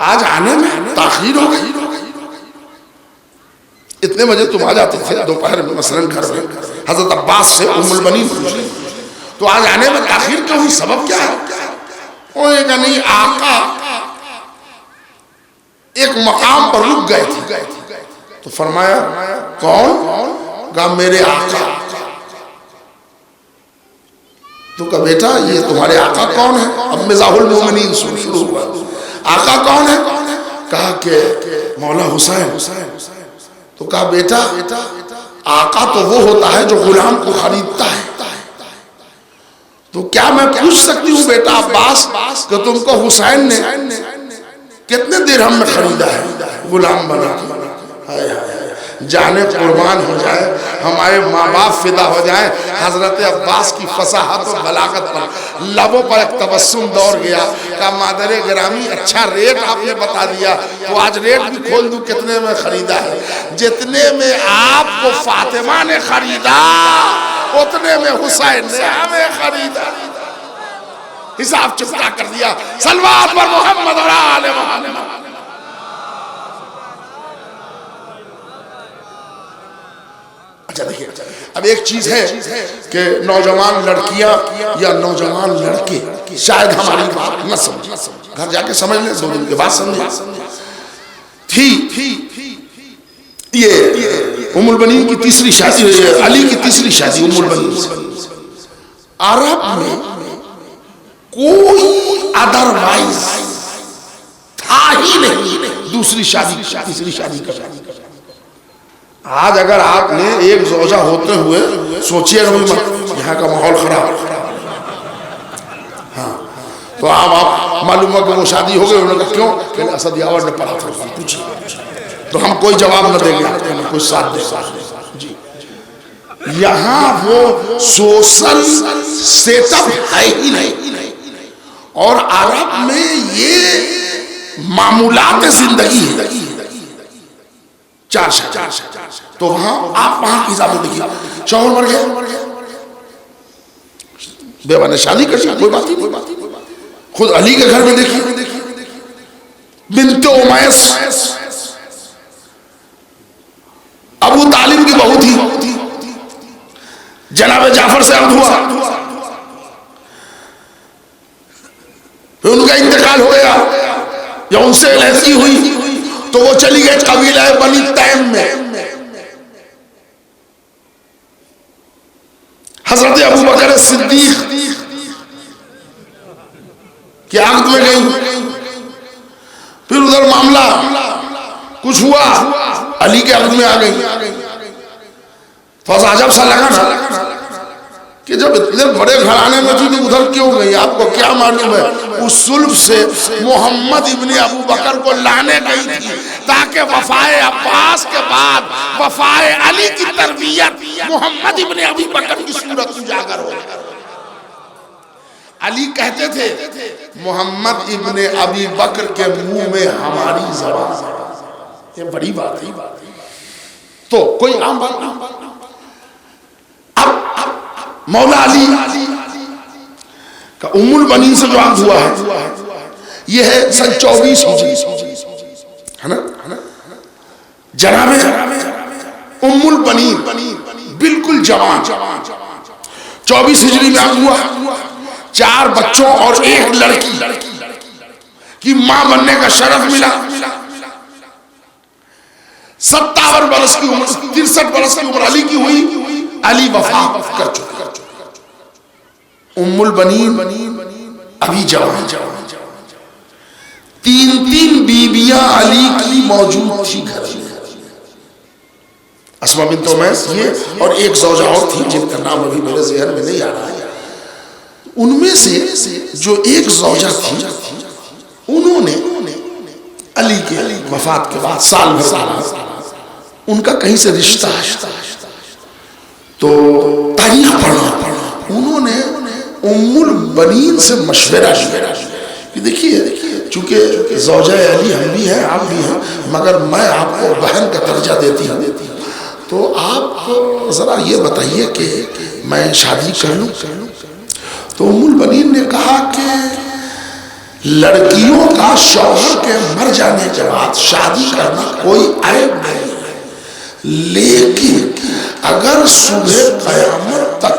आज आने में ताखीर हो गई, इतने बजे तुम आ जाते थे दोपहर में मसलन घर में। हजरत अब्बास से उम्मुल बनीन पूछी, तो आज आने में ताखीर क्यों हुई, सबब क्या है? वो नहीं, आका एक मकाम पर रुक गए थे। तो फरमाया, कौन? कहा मेरे आका। तो कहा बेटा ये तुम्हारे आका कौन है? अब मिजाहुल मोमिनीन शुरू हुआ। आका कौन है? कहा कि मौला हुसैन। तो कहा बेटा आका तो वो होता है जो गुलाम को खरीदता है। तो क्या मैं पूछ सकती हूँ बेटा अब्बास कि तुमको हुसैन ने कितने दिरहम में खरीदा है गुलाम बना? हाय हाय, जाने कुर्बान हो जाए, हमारे माँ बाप फिदा हो जाए हजरत अब्बास की फसाहत और बलागत पर। लबों पर एक तबस्सुम दौड़ गया। का मादरे ग्रामी, अच्छा रेट आपने बता दिया, तो आज रेट भी खोल दूं कितने में खरीदा है। जितने में आपको फातिमा ने खरीदा, उतने में हुसैन ने हमें खरीदा। हिसाब चुकता कर दिया। सलवात पर मोहम्मद और आले मोहम्मद। अच्छा देखिए, अब एक चीज है कि नौजवान लड़कियां या नौजवान लड़के शायद हमारी बात न समझे, घर जाके समझ लें, 2 दिन के बाद समझे। थी ये उम्मुल बनीन की तीसरी शादी, अली की तीसरी शादी उम्मुल बनीन। अरब में कोई अदरवाइज था ही नहीं दूसरी शादी, तीसरी शादी का। आज अगर आपने एक ज़ौजा होते हुए सोचिएगा यहाँ का माहौल खराब, हाँ, तो आप मालूम है कि वो शादी हो गई। उन्होंने कहा क्यों? असद यावर ने पढ़ा था, पूछिए। तो हम कोई जवाब न देंगे, कोई साथ देगा जी। यहां वो सोशल सेटअप है ही नहीं, और अरब में ये मामूलात जिंदगी है, चार। तो वहां आप वहां के हिसाब से देखिए, शौहर मर गया, बेवा ने शादी कर ली, कोई बात नहीं। खुद अली के घर में देखिए, बिन्ते उमैस अबू तालिब की बहू थी, जनाब जाफर से अर्द हुआ, फिर उनका इंतकाल हो गया या उनसे लहज़ी हुई तो वो चली गई कबीला बनी तैम में। हजरत अबू बकर सिद्दीक की आगत में गई, फिर उधर मामला कुछ हुआ, अली के आगत में आ गई। तो अजब सा लगा ना कि जब इतने बड़े घराने में थी तो उधर क्यों गई? आपको क्या मालूम है, उस सुल्फ से मोहम्मद इब्ने अबू बकर को लाने गई थी ताकि वफाए अब्बास के बाद वफाए अली की तरबियत मोहम्मद इब्ने अबू बकर की सूरत उजागर हो। अली कहते थे मोहम्मद इब्ने अबी बकर के मुंह में हमारी ज़बान, ये बड़ी बात है। तो कोई आम बात नहीं। अब मौला अली का उम्मुल बनीन से जो आग हुआ है, यह है सन 24 है ना। जनाब उम्मुल बनीन बिल्कुल जवान, 24 हिजरी में आग हुआ। 4 बच्चों और 1 लड़की की मां बनने का शरफ मिला। 57 बरस की उम्र, 63 बरस की उम्र अली की हुई। अली वफात कर चुके। उम्मुल बनीन अभी जवान। 3 बीबियां अली की मौजूद थी घर में। अस्मा बिन्त उमैस ये और 1 ज़ौजा और थी जिनका नाम अभी मेरे ज़हन में नहीं आ रहा है। उनमें से जो 1 ज़ौजा थी, उन्होंने अली के वफात के बाद साल भर उनका कहीं से रिश्ता है, तो तारीख पढ़ा। उन्होंने उम्मुल बनीन से मशवरा किया कि देखिए चूंकि ज़ौजा अली हम भी हैं, आप भी हैं, मगर मैं आपको बहन का दर्जा देती हूँ, तो आप ज़रा ये बताइए कि मैं शादी कर लूँ। तो उम्मुल बनीन ने कहा कि लड़कियों का शौहर के मर जाने के बाद शादी करना कोई ऐब नहीं, लेकिन अगर सुबह क़यामत तक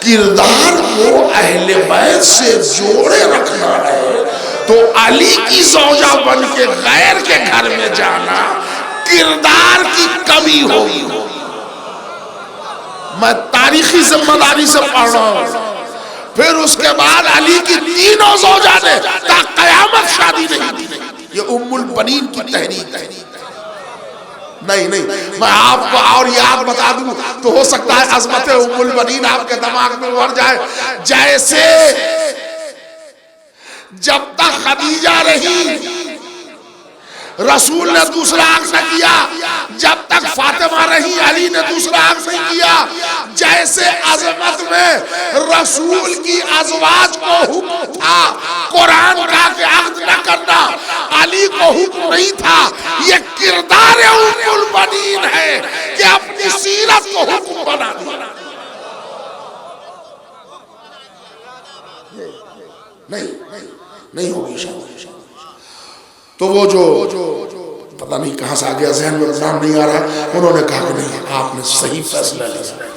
किरदार को अहले बैत से जोड़े रखना है तो अली की ज़ौजा बन के गैर के घर में जाना किरदार की कमी होगी। मैं तारीखी जिम्मेदारी से पढ़ रहा हूं। फिर उसके बाद अली की 3 ज़ौजा ने ता क़यामत शादी नहीं की। ये उम्मुल बनीन की तहरीक है। नहीं, मैं आपको और याद बता दूं तो हो सकता है अज़मत उम्मुल बनीन आपके दिमाग में उभर जाए। जैसे जब तक खदीजा रही रसूल ने दूसरा आग न किया, जब तक फातिमा रही अली ने दूसरा आग नहीं किया। जैसे अजमत में रसूल की अज़वाज को हुक्म था कुरान का कि अक़्द न करना, अली को हुक्म नहीं था। ये किरदार उम्मुल बनीन है कि अपनी सीरत को हुक्म बना दिया। नहीं होगी। तो वो जो पता नहीं कहां से आ गया, ज़हन में नाम नहीं आ रहा, उन्होंने कहा कि नहीं, आपने सही फैसला लिया।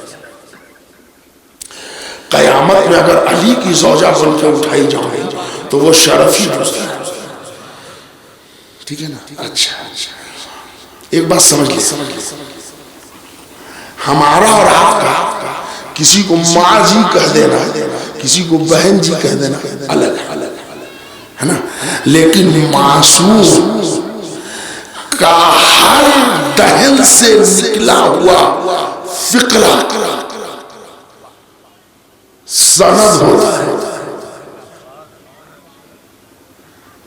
क़यामत में अगर अली की ज़ौजा बन के उठाई जाए तो वो शरफ ही दूसरा है। ठीक है ना। अच्छा, एक बात समझ लीजिए, हमारा और आपका किसी को माँ जी कह देना, किसी को बहन जी कह देना अलग है ना, लेकिन मासूम का हर दहन से निकला हुआ फिक्रा सनद होता है।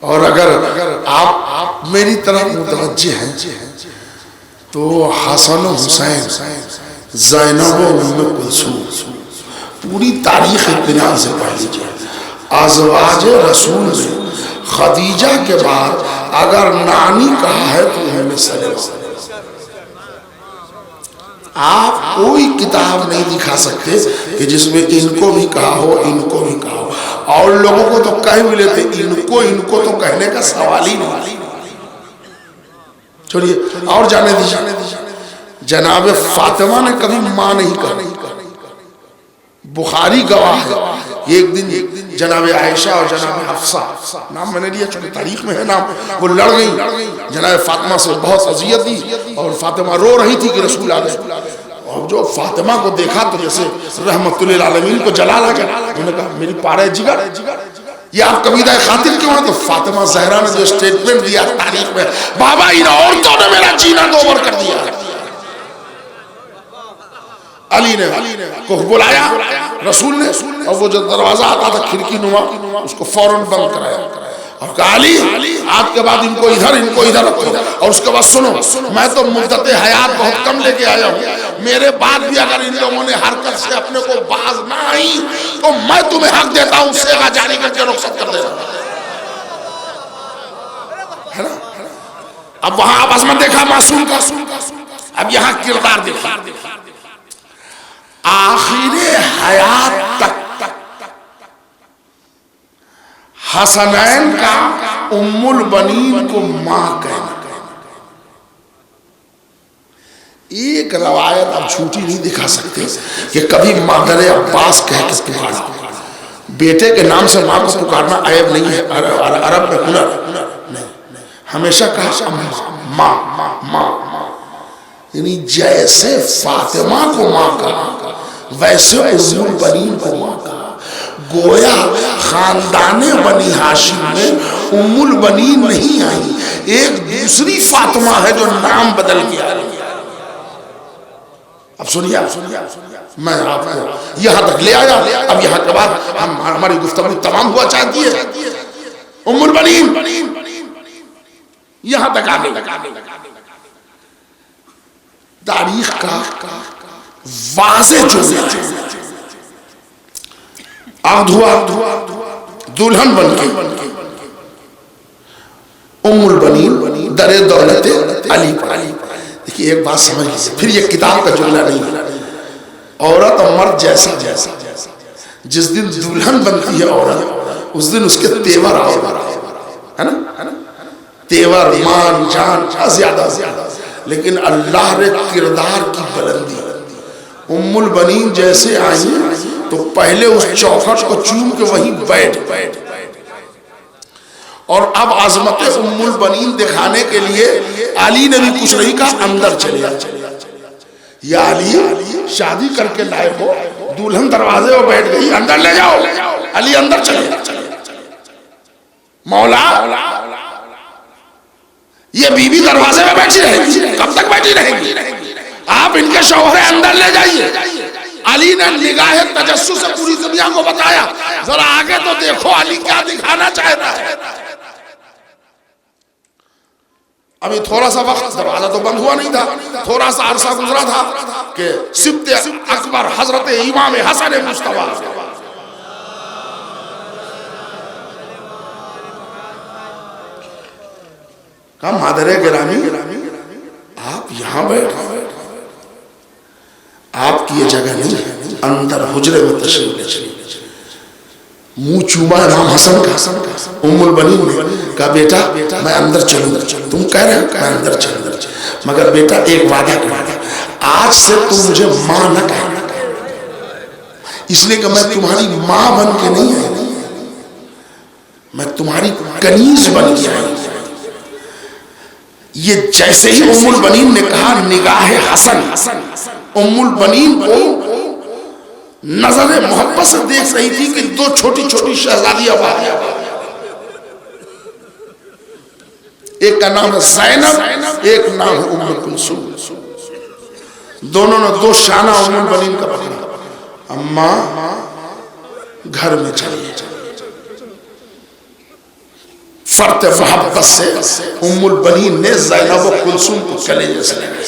और अगर आप मेरी तरफ मुतवज्जे हैं तो हसन हुसैन, ज़ैनब व उम्मे कुलसूम, पूरी तारीख इत्मीनान से पढ़ लीजिए। अज़वाज रसूल में खदीजा के बाद अगर नानी कहा है तो उम्मे सलमा। आप कोई किताब नहीं दिखा सकते कि जिसमें इनको भी कहा हो, इनको भी कहा हो। और लोगों को तो कह भी लेते, इनको तो कहने का सवाल ही नहीं। छोड़िए और जाने दीजिए। जनाब फातिमा ने कभी मां नहीं कहा, बुखारी गवाह है। एक दिन जनाब आयशा और जनाब हफ्सा, नाम मैंने लिया चूंकि तारीख में है नाम, वो लड़ गई, जनाब फातिमा से बहुत अजियत दी और फातिमा रो रही थी कि रसूल आ गए। और जो फातिमा को देखा तो जैसे रहमतुल आलमीन को जलाल आ गया। उन्होंने कहा मेरी पारे जिगर, ये आप कबीदा खातिर क्यों हैं? तो फातिमा जहरा ने जो स्टेटमेंट दिया तारीख में, बाबा इन औरतों ने मेरा जीना दोबर कर दिया। अली ने को बुलाया रसूल ने, और वो जो दरवाजा आता था खिड़की नुमा, उसको फौरन बंद कराया और कहा अली आज के बाद इनको इधर रखो। और उसके बाद सुनो, मैं तो मुद्दत हयात बहुत कम लेके आया हूँ, मेरे बाद भी अगर इन लोगों ने हरकत से अपने को बाज ना आई तो मैं तुम्हें हक देता हूँ सेवा जारी करके रुखसत कर देना, है ना। अब वहां आपस में देखा मासूम का, अब यहाँ किरदार देखा। आखिर हयात तक हसनैन का उम्मुल बनीन को मां कहना, एक रवायत आप झूठी नहीं दिखा सकते कि कभी मादर अब्बास कह के पुकारा। बेटे के नाम से मां को पुकारना ऐब नहीं है, अरब में हुनर नहीं। हमेशा कहा मां मां मां, यानी जैसे फातिमा को मां कहा वैसे उम्मुल बनीन को मां कहा। गोया खानदाने बनी हाशिम में उम्मुल बनीन नहीं आई, एक दूसरी फातिमा है जो नाम बदल गया। अब सुनिए, मैं आपको यहां तक ले आया। अब यहां के बाद हमारी गुफ्तगू तमाम हुआ चाहती है। उम्मुल बनीन यहां तक आगे तारीख का वाज़े जो आधुआ दुल्हन बन के उम्मुल बनीन दरे दौलत अली। देखिए एक बात समझ लीजिए, फिर ये किताब का जुमला नहीं है। औरत और मर्द जैसा जिस दिन दुल्हन बनती है औरत, उस दिन उसके तेवर है ना, तेवर मान जान ज्यादा, लेकिन अल्लाह ने किरदार की बुलंदी। उम्मुल बनीन जैसे आई तो पहले उस चौखट को चूम के वहीं बैठ, और अब आजमत उम्मुल बनीन दिखाने के लिए अली ने भी कुछ नहीं कहा, अंदर चले या अली शादी करके लाए हो, दुल्हन दरवाजे पर बैठ गई, अंदर ले जाओ। अली अंदर चले। मौला ये बीबी दरवाजे में बैठी रहेगी, कब तक बैठी रहेगी? आप इनके शौहर अंदर ले जाइए। अली ने निगाह तजस्सुस से पूरी दुनिया को बताया, जरा आगे तो देखो अली क्या दिखाना चाहता है। अभी थोड़ा सा वक्त, दरवाजा तो बंद हुआ नहीं था, थोड़ा सा अरसा गुजरा था कि सिब्ते अकबर हजरत इमाम हसन मुस्तफा का मादरे गिरामी आप यहां बैठो, आपकी ये जगह नहीं है, अंदर हुजरे में तशरीफ ले चलिए। मुंह चूमा इमाम हसन का। उम्मुल बनीन का बेटा मैं अंदर चलूंगा, तुम कह रहे हो मैं अंदर चलूंगा, मगर बेटा एक वादा कर, आज से तुम मुझे मां न कहना, इसलिए कि मैं तुम्हारी मां बन के नहीं आई, मैं तुम्हारी कनीज बन के आई। ये जैसे ही उम्मुल बनीन ने कहा, निगाह हसन उम्मुल बनीन को नजर मोहब्बत से देख रही थी कि दो छोटी छोटी शहजादियां बाहर, एक का नाम है ज़ैनब, एक नाम है उम्मुल कुलसूम। दोनों ने दो शाना उम्मुल बनीन का पकड़ा, अम्मा घर में चलिए। फर्ते मोहब्बत से उम्मुल बनीन ने ज़ैनब व कुलसूम को कलेजे से लगा,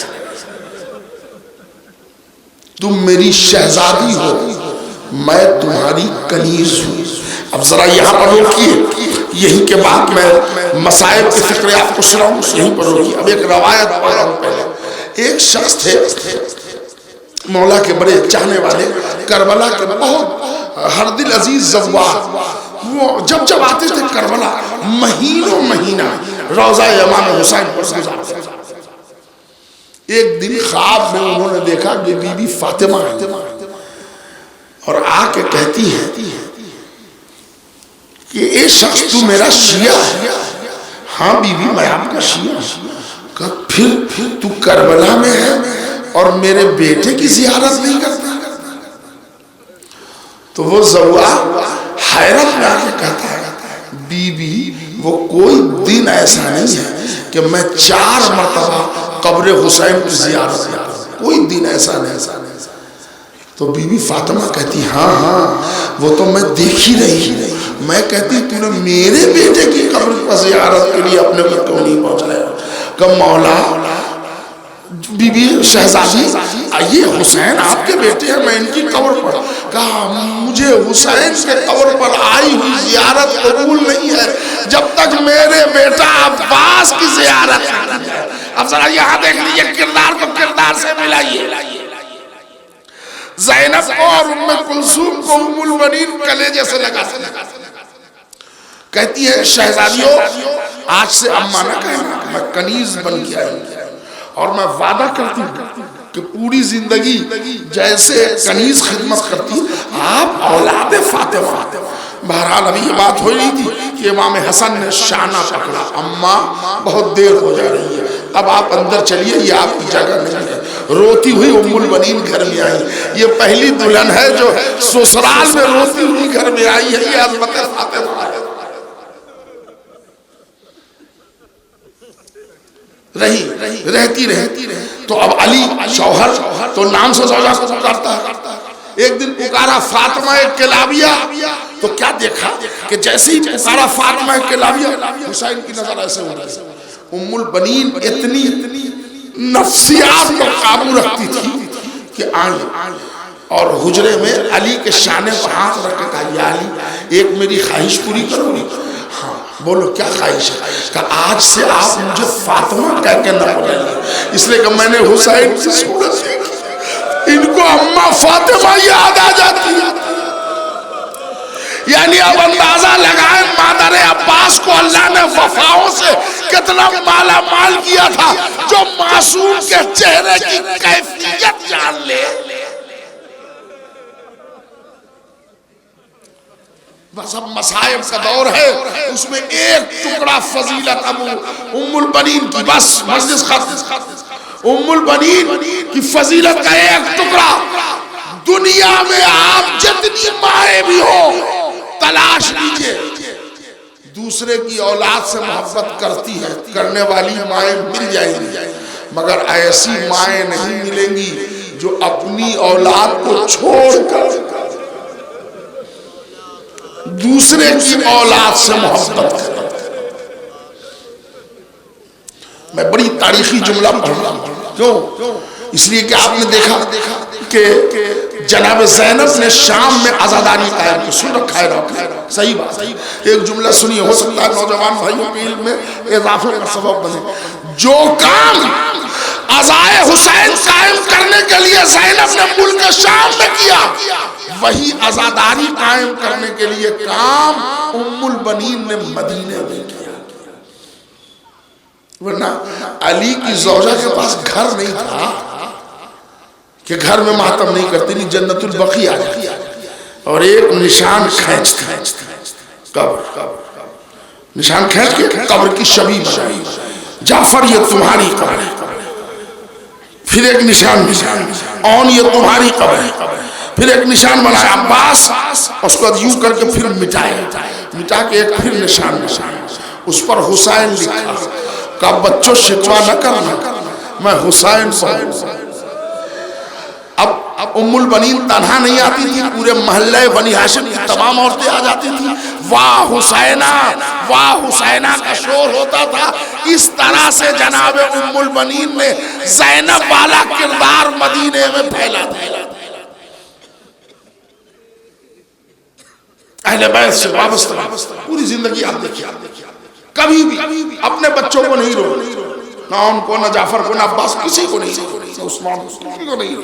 तुम मेरी शहजादी हो, मैं तुम्हारी कनीज हूँ। अब जरा यहाँ पर रोकिए, यहीं के बाद मैं मसाइब के फिक्र आपको सुनाऊं, यहीं पर रोकिए। अब एक रवायत पढ़ रहा हूं। पहले एक शख्स थे मौला के बड़े चाहने वाले, करबला के बहुत हर दिल अजीज जव्वा, वो जब जब आते थे करबला महीनों महीना रोजा इमाम हुसैन पर गुजारते थे। एक दिन ख्वाब में उन्होंने देखा कि बीबी फातिमा और आके कहती है कि ए शख्स तू मेरा शिया है। हाँ बीबी मैं आपका शिया। फिर तू करबला में है और मेरे बेटे की जियारत नहीं करता। तो वो जव्वा हैरत में आके कहता है बीबी वो कोई दिन ऐसा नहीं है कि मैं 4 मरतबा कब्र हुसैन की जियारत ना करूं, कोई दिन ऐसा नहीं। तो बीबी फातिमा कहती हाँ हाँ वो तो मैं देख ही रही। मैं कहती तूने मेरे बेटे की कब्र पर जियारत के लिए अपने को क्यों नहीं पहुंचाया? कब मौला बीबी शहजादी ये हुसैन आपके बेटे हैं, मैं इनकी कब्र पर। कहा मुझे हुसैन के कब्र पर आई हुई जियारत कबूल नहीं है जब तक मेरे बेटा अब्बास की जियारत नहीं है। अब जरा यहाँ देख लीजिए, किरदार को किरदार से मिलाइए। ज़ैनब को और उम्मे कुलसूम को उम्मुल बनीन कलेजे से लगा कहती है शहजादियों आज से अम्मा ना कहना, मैं कनीज बन के आई और मैं वादा करती हूँ कि पूरी जिंदगी जैसे कनीज खिदमत करती आप औलाद फातिमा। बहरहाल अभी ये बात हो रही थी कि इमाम हसन ने शाना पकड़ा, अम्मा बहुत देर हो जा रही है, अब आप अंदर चलिए, ये आपकी जगह नहीं है। रोती हुई उम्मुल बनीन घर में आई। ये पहली दुल्हन है जो ससुराल में रोती हुई घर में आई है। ये अज़मत फातिमा है। रहती तो अब अली शौहर तो नाम से जौजा को पुकारता है। एक दिन पुकारा फातिमा किलाबिया, तो क्या देखा कि जैसे ही पुकारा फातिमा किलाबिया हुसैन की नजर ऐसे हो रही। उम्मुल बनीन इतनी नफ्सियात पर काबू रखती थी कि आई और हुजरे में अली के शाने पर हाथ रख के कहा या अली एक मेरी ख्वाहिश पूरी करोगी? हाँ बोलो क्या ख्वाहिश है? कहा आज से आप मुझे फातिमा कह के न बोलेंगे, इसलिए कि मैंने हुसैन से सुना इनको अम्मा फातिमा याद आ जाती है। यानी अब अंदाजा लगाए मादर अब्बास को अल्लाह ने वफाओं से कितना माला माल किया था, जो मासूम के चेहरे की कैफियत जान ले। बस अब मसाइब का दौर है, उसमें एक टुकड़ा फजीलत अबू उम्मुल बनीन की, बस मजलिस खत्म। उम्मुल बनीन की फजीलत का एक टुकड़ा, दुनिया में आप जितनी माए भी हो तलाश लीजिए, दूसरे की औलाद से मोहब्बत करती है, करने वाली माएँ मिल जाएंगी, मगर ऐसी माएँ नहीं मिलेंगी जो अपनी औलाद को छोड़कर दूसरे की औलाद से मोहब्बत करती। मैं बड़ी तारीखी जुमला पढ़ रहा हूं, क्यों? इसलिए कि आपने देखा कि जनाब ज़ैनब ने शाम में आजादारी कायम की। सुन रखा है, सही बात। एक जुमला सुनिए, हो सकता है नौजवान भाइयों के इल्म में इजाफे का सबब बने। जो काम अज़ाए हुसैन कायम करने के लिए ज़ैनब ने मुल्क शाम में किया, वही आजादारी कायम करने के लिए काम उम्मुल बनीन ने मदीने में किया। वरना अली की ज़ौजा के पास घर नहीं था कि घर में मातम नहीं करती, नहीं जन्नतुल बकी आ जाती और एक निशान खींचती, कब्र निशान खींच के कब्र की छवि बनाई, जाफर ये तुम्हारी कब्र है। फिर एक निशान ऑन ये तुम्हारी कब्र है। फिर एक निशान बनाया अब्बास, उसको यूं करके फिर मिटा के एक फिर निशान उस पर हुसैन लिखा। का बच्चों शिकवा न करना, मैं हुसैन पर। अब उम्मुल बनीन तन्हा नहीं आती थी, पूरे मोहल्ले बनी हाशिम की तमाम औरतें आ जाती थी। वाह हुसैना वाह हुसैना का शोर होता था। इस तरह से जनाब उम्मुल बनीन ने ज़ैनब वाला किरदार मदीने में फैला दिया। अहले बैत से वाबस्ता पूरी जिंदगी आप देखिए, कभी भी अपने बच्चों को नहीं रोके, ना उनको, ना जाफर को, ना अब्बास, किसी को नहीं, ना उस्मान किसी को नहीं।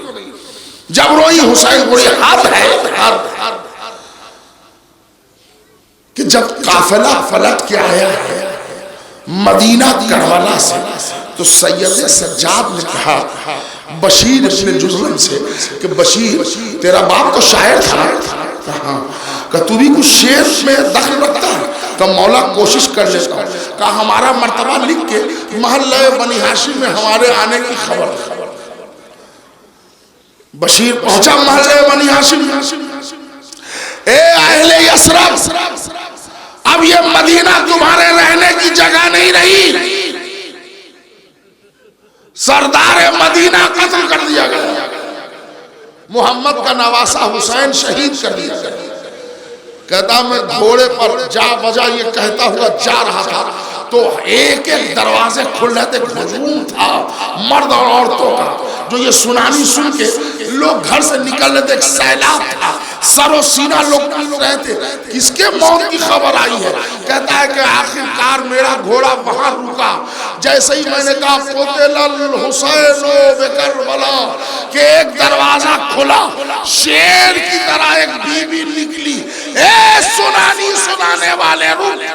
जब रोई हुसैन रोई, हाथ है कि जब काफिला फलट के आया है मदीना करबला से, तो सैयद सज्जाद ने कहा बशीर इब्न जुज़लम से कि बशीर तेरा बाप तो शायर था, कहा तू भी कुछ शेर में दखल रखता है? का मौला कोशिश कर लेता, कहा हमारा मर्तबा लिख के महल्ला बनी हाशिम में हमारे आने की खबर। बशीर पहुंचा महल्ला बनी हाशिम, ए अहले यसरब, अब ये मदीना तुम्हारे रहने की जगह नहीं रही, सरदार मदीना कत्ल कर दिया गया, मोहम्मद का नवासा हुसैन शहीद कर दिया गया। कहता मैं घोड़े पर जा बजा ये कहता हुआ जा रहा था, तो एक एक दरवाजे खुल रहे थे, हुजूम था मर्द और औरतों का, जो ये सुनानी सुन के लोग घर से निकल रहे थे, एक सैलाब था, सरो सीना लोग पूछ रहे थे किसके मौत की खबर आई है। कहता है कि आखिरकार मेरा घोड़ा वहां रुका, जैसे ही मैंने कहा क़ुतिल हुसैनो बिकरबला के एक दरवाजा खुला, शेर की तरह एक बीबी निकली, ए सुनानी सुनाने वाले रुक।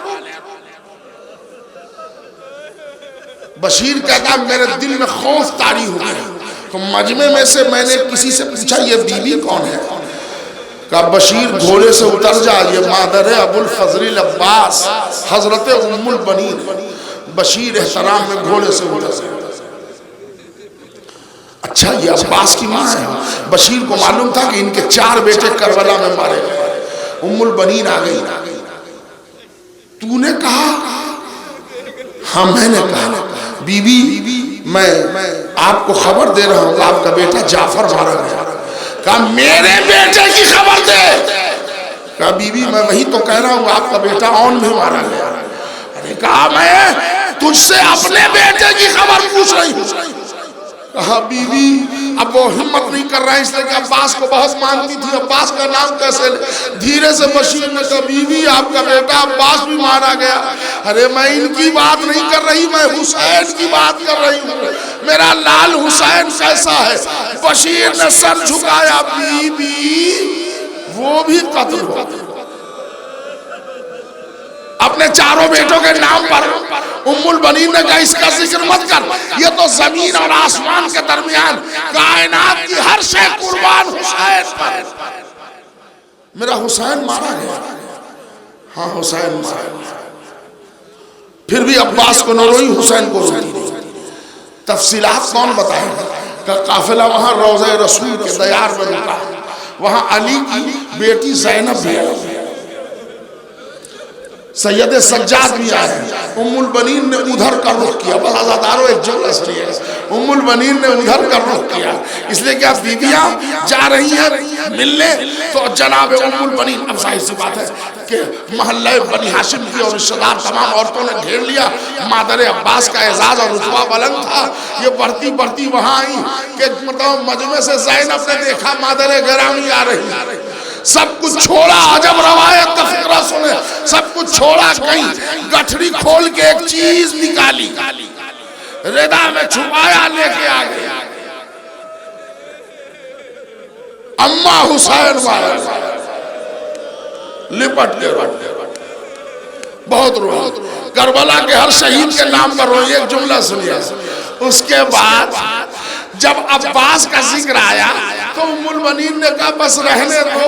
बशीर कहता मेरे दिल में खौफ तारी हो गया, तो मजमे में से मैंने किसी से पूछा ये बीबी कौन है? कहा बशीर घोड़े से उतर जा, ये मादर है अबुल फजल अब्बास हजरत उम्मुल बनीन। बशीर एहतराम में घोड़े से उतर, अच्छा ये अब्बास की माँ है। बशीर को मालूम था कि इनके 4 बेटे करबला में मारे गए। उम्मुल बनीन आ गई, तूने कहा? हाँ मैंने कहा। बीबी मैं आपको खबर दे रहा हूँ, आपका बेटा जाफर मारा गया। कहा मेरे बेटे की खबर दे। कहा बीबी मैं वही तो कह रहा हूँ, आपका बेटा औन में मारा गया। अरे कहा मैं तुझसे अपने बेटे की खबर पूछ रही हूँ। कहा बीबी अब वो हिम्मत नहीं कर रहा है, इसलिए कि अब्बास को बहुत मानती थी, अब्बास का नाम कैसे ले? धीरे से बशीर ने कहा बीवी आपका बेटा अब्बास भी मारा गया। अरे मैं इनकी बात नहीं कर रही, मैं हुसैन की बात कर रही हूँ, मेरा लाल हुसैन कैसा है? बशीर ने सर झुकाया, बीबी वो भी कत्ल हुआ। अपने 4 बेटों के नाम पर उम्मुल बनीन ने कहा इसका जिक्र मत कर, ये तो जमीन और आसमान के दरमियान कायनात की हर शय कुर्बान हुसैन पर। मेरा हुसैन मारा गया। हाँ हुसैन मारा गया। फिर भी अब्बास को न रोई, हुसैन को रोई। तफसीलात कौन बताएगा? का काफिला वहां रोज़ा रसूल के दयार में रुका, वहां अली की बेटी ज़ैनब भी आई, सैयद सज्जाद भी आए। उम्मुल बनीन ने उधर का रुख किया, बस आजादारों एक जुमला सुनिए, उम्मुल बनीन ने उधर का रुख किया, इसलिए कि आप बीबियां जा रही हैं मिलने, तो जनाब उम्मुल बनीन, अब जाहिर सी बात है कि महल्ला बनी हाशिम की और रिश्तेदार तमाम औरतों ने घेर लिया। मादर अब्बास का एजाज और रुतबा बुलंद था, ये बढ़ती बढ़ती वहां आई कि मतलब मजमे से ज़ैनब ने देखा मादर गिरामी आ रही, सब कुछ छोड़ा, अजब रवायत का फिक्रा सुने, सब कुछ छोड़ा, कहीं गठरी खोल के एक चीज निकाली, रेदा में छुपाया, लेके आ गए। अम्मा हुसैन मारा, लिपट के बहुत रो, करबला के हर शहीद के नाम पर रो। एक जुमला सुनिए, उसके बाद जब अब्बास का जिक्र आया तो उम्मुल बनीन ने कहा बस रहने दो,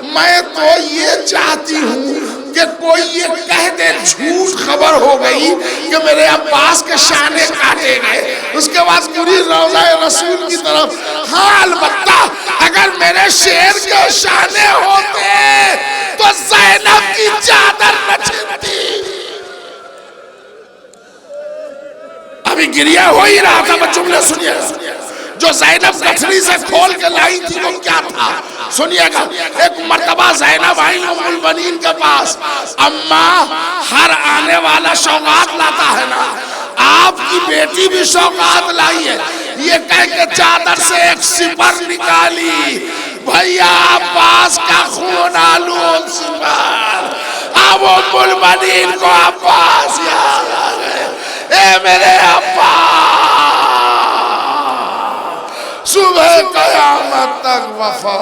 मैं तो ये चाहती हूँ कि कोई ये कह दे झूठ खबर हो गई कि मेरे अब्बास के शाने काटे गए, उसके बाद पूरी रोज़ा रसूल की तरफ। हाँ अलबत्ता अगर मेरे शेर के शाने होते तो ज़ैनब की चादर न छिनती। अभी गिरिया हो ही रहा था, बच्चों ने सुनिए, जो ज़ैनब गठरी से खोल के लाई थी वो क्या था? सुनिएगा, एक मर्तबा ज़ैनब आई उम्मुल बनीन के पास, अम्मा हर आने वाला सौगात लाता है ना, आपकी बेटी भी सौगात लाई है। ये कह के चादर से एक सिपर निकाली, भैया अब्बास का खून आलू सिपर। अब उम्मुल बनीन को अब्बास याद आ गए, ए मेरे अब्बास, सुबह कयामत तक वफा।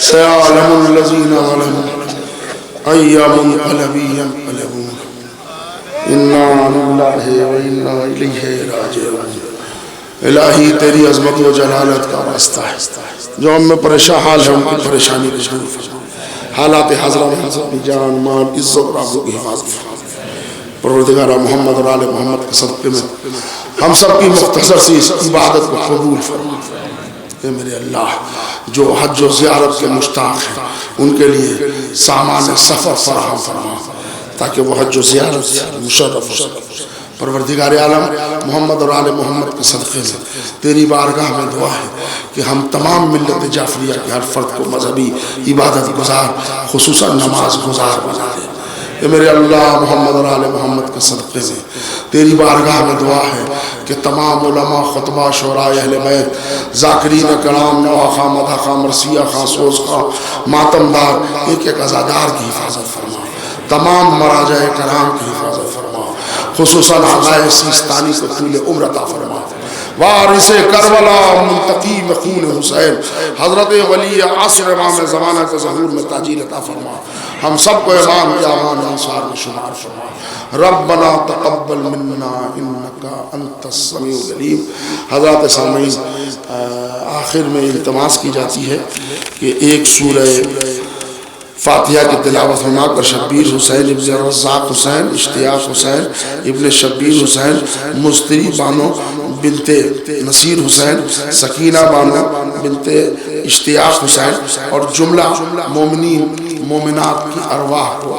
सयालमुल लज़ीना ज़लमू अय्यामुल क़लबी यन्क़लिबून इन्ना लिल्लाहि व इन्ना इलैहि राजिऊन। इलाही तेरी अज़मत व जलालत का रास्ता है, जो हम में परेशान हाल है उनकी परेशानी को दूर फरमा। हालात हाज़रा में अपनी जान माल इज़्ज़त और आबरू की हिफाज़त फरमा। परवरदिगार मोहम्मद और आले मोहम्मद के सदक़े में हम सब की मुख्तसर सी इस इबादत को कबूल फरमा। मेरे अल्लाह, जो हज और ज़ियारत के मुश्ताक़ हैं उनके लिए सामान सफ़र फराहम फरमा, ताकि वो हज और ज़ियारत मुशर्रफ हो सके। परवरदिगार आलम मोहम्मद और आले मोहम्मद के सदक़े में तेरी बारगाह में दुआ है कि हम तमाम मिल्लत जाफरिया के हर फ़र्द को मजहबी इबादत गुजार, खुसूसन नमाज गुजार बना दे। ये मेरे अल्लाह, मोहम्मद और आले मोहम्मद के सदक़े में तेरी बारगाह में दुआ है कि तमाम उलमा, खुतबा, शुरा, अहले बैत, ज़ाकिरीन कलाम, नवा खां, मदा खां, मरसिया खां, सोज़ खां, मातमदार, एक एक अज़ादार की हिफाजत फरमा, तमाम मराजा कराम की हिफाजत फरमा, खुसूसन आग़ाए सिस्तानी को तूले उम्र अता फरमा। वारिसे करबला मुंतकी खून हुसैन हज़रत वली असर इमाम ज़माना के ज़हूर में ताजील अता फरमा। हम सबको इमाम के आवान अंसार में शुमार फरमा। रब्बना तक़ब्बल मिन्ना इन्नका अंतस समीउल अलीम। हज़रत सामीन, आखिर में इल्तिमास की जाती है कि एक सूरह फातिहा की तिलावत फरमा कर शब्बीर हुसैन इब्न रज़्ज़ाक़ हुसैन, इश्तियाक़ हुसैन इब्न शब्बीर हुसैन, मुस्तरी बानो बिनते नसीर हुसैन, सकीना बानो बिनते इश्तियाक़ हुसैन और जुमला मोमिनीन मोमिनात की अरवाह को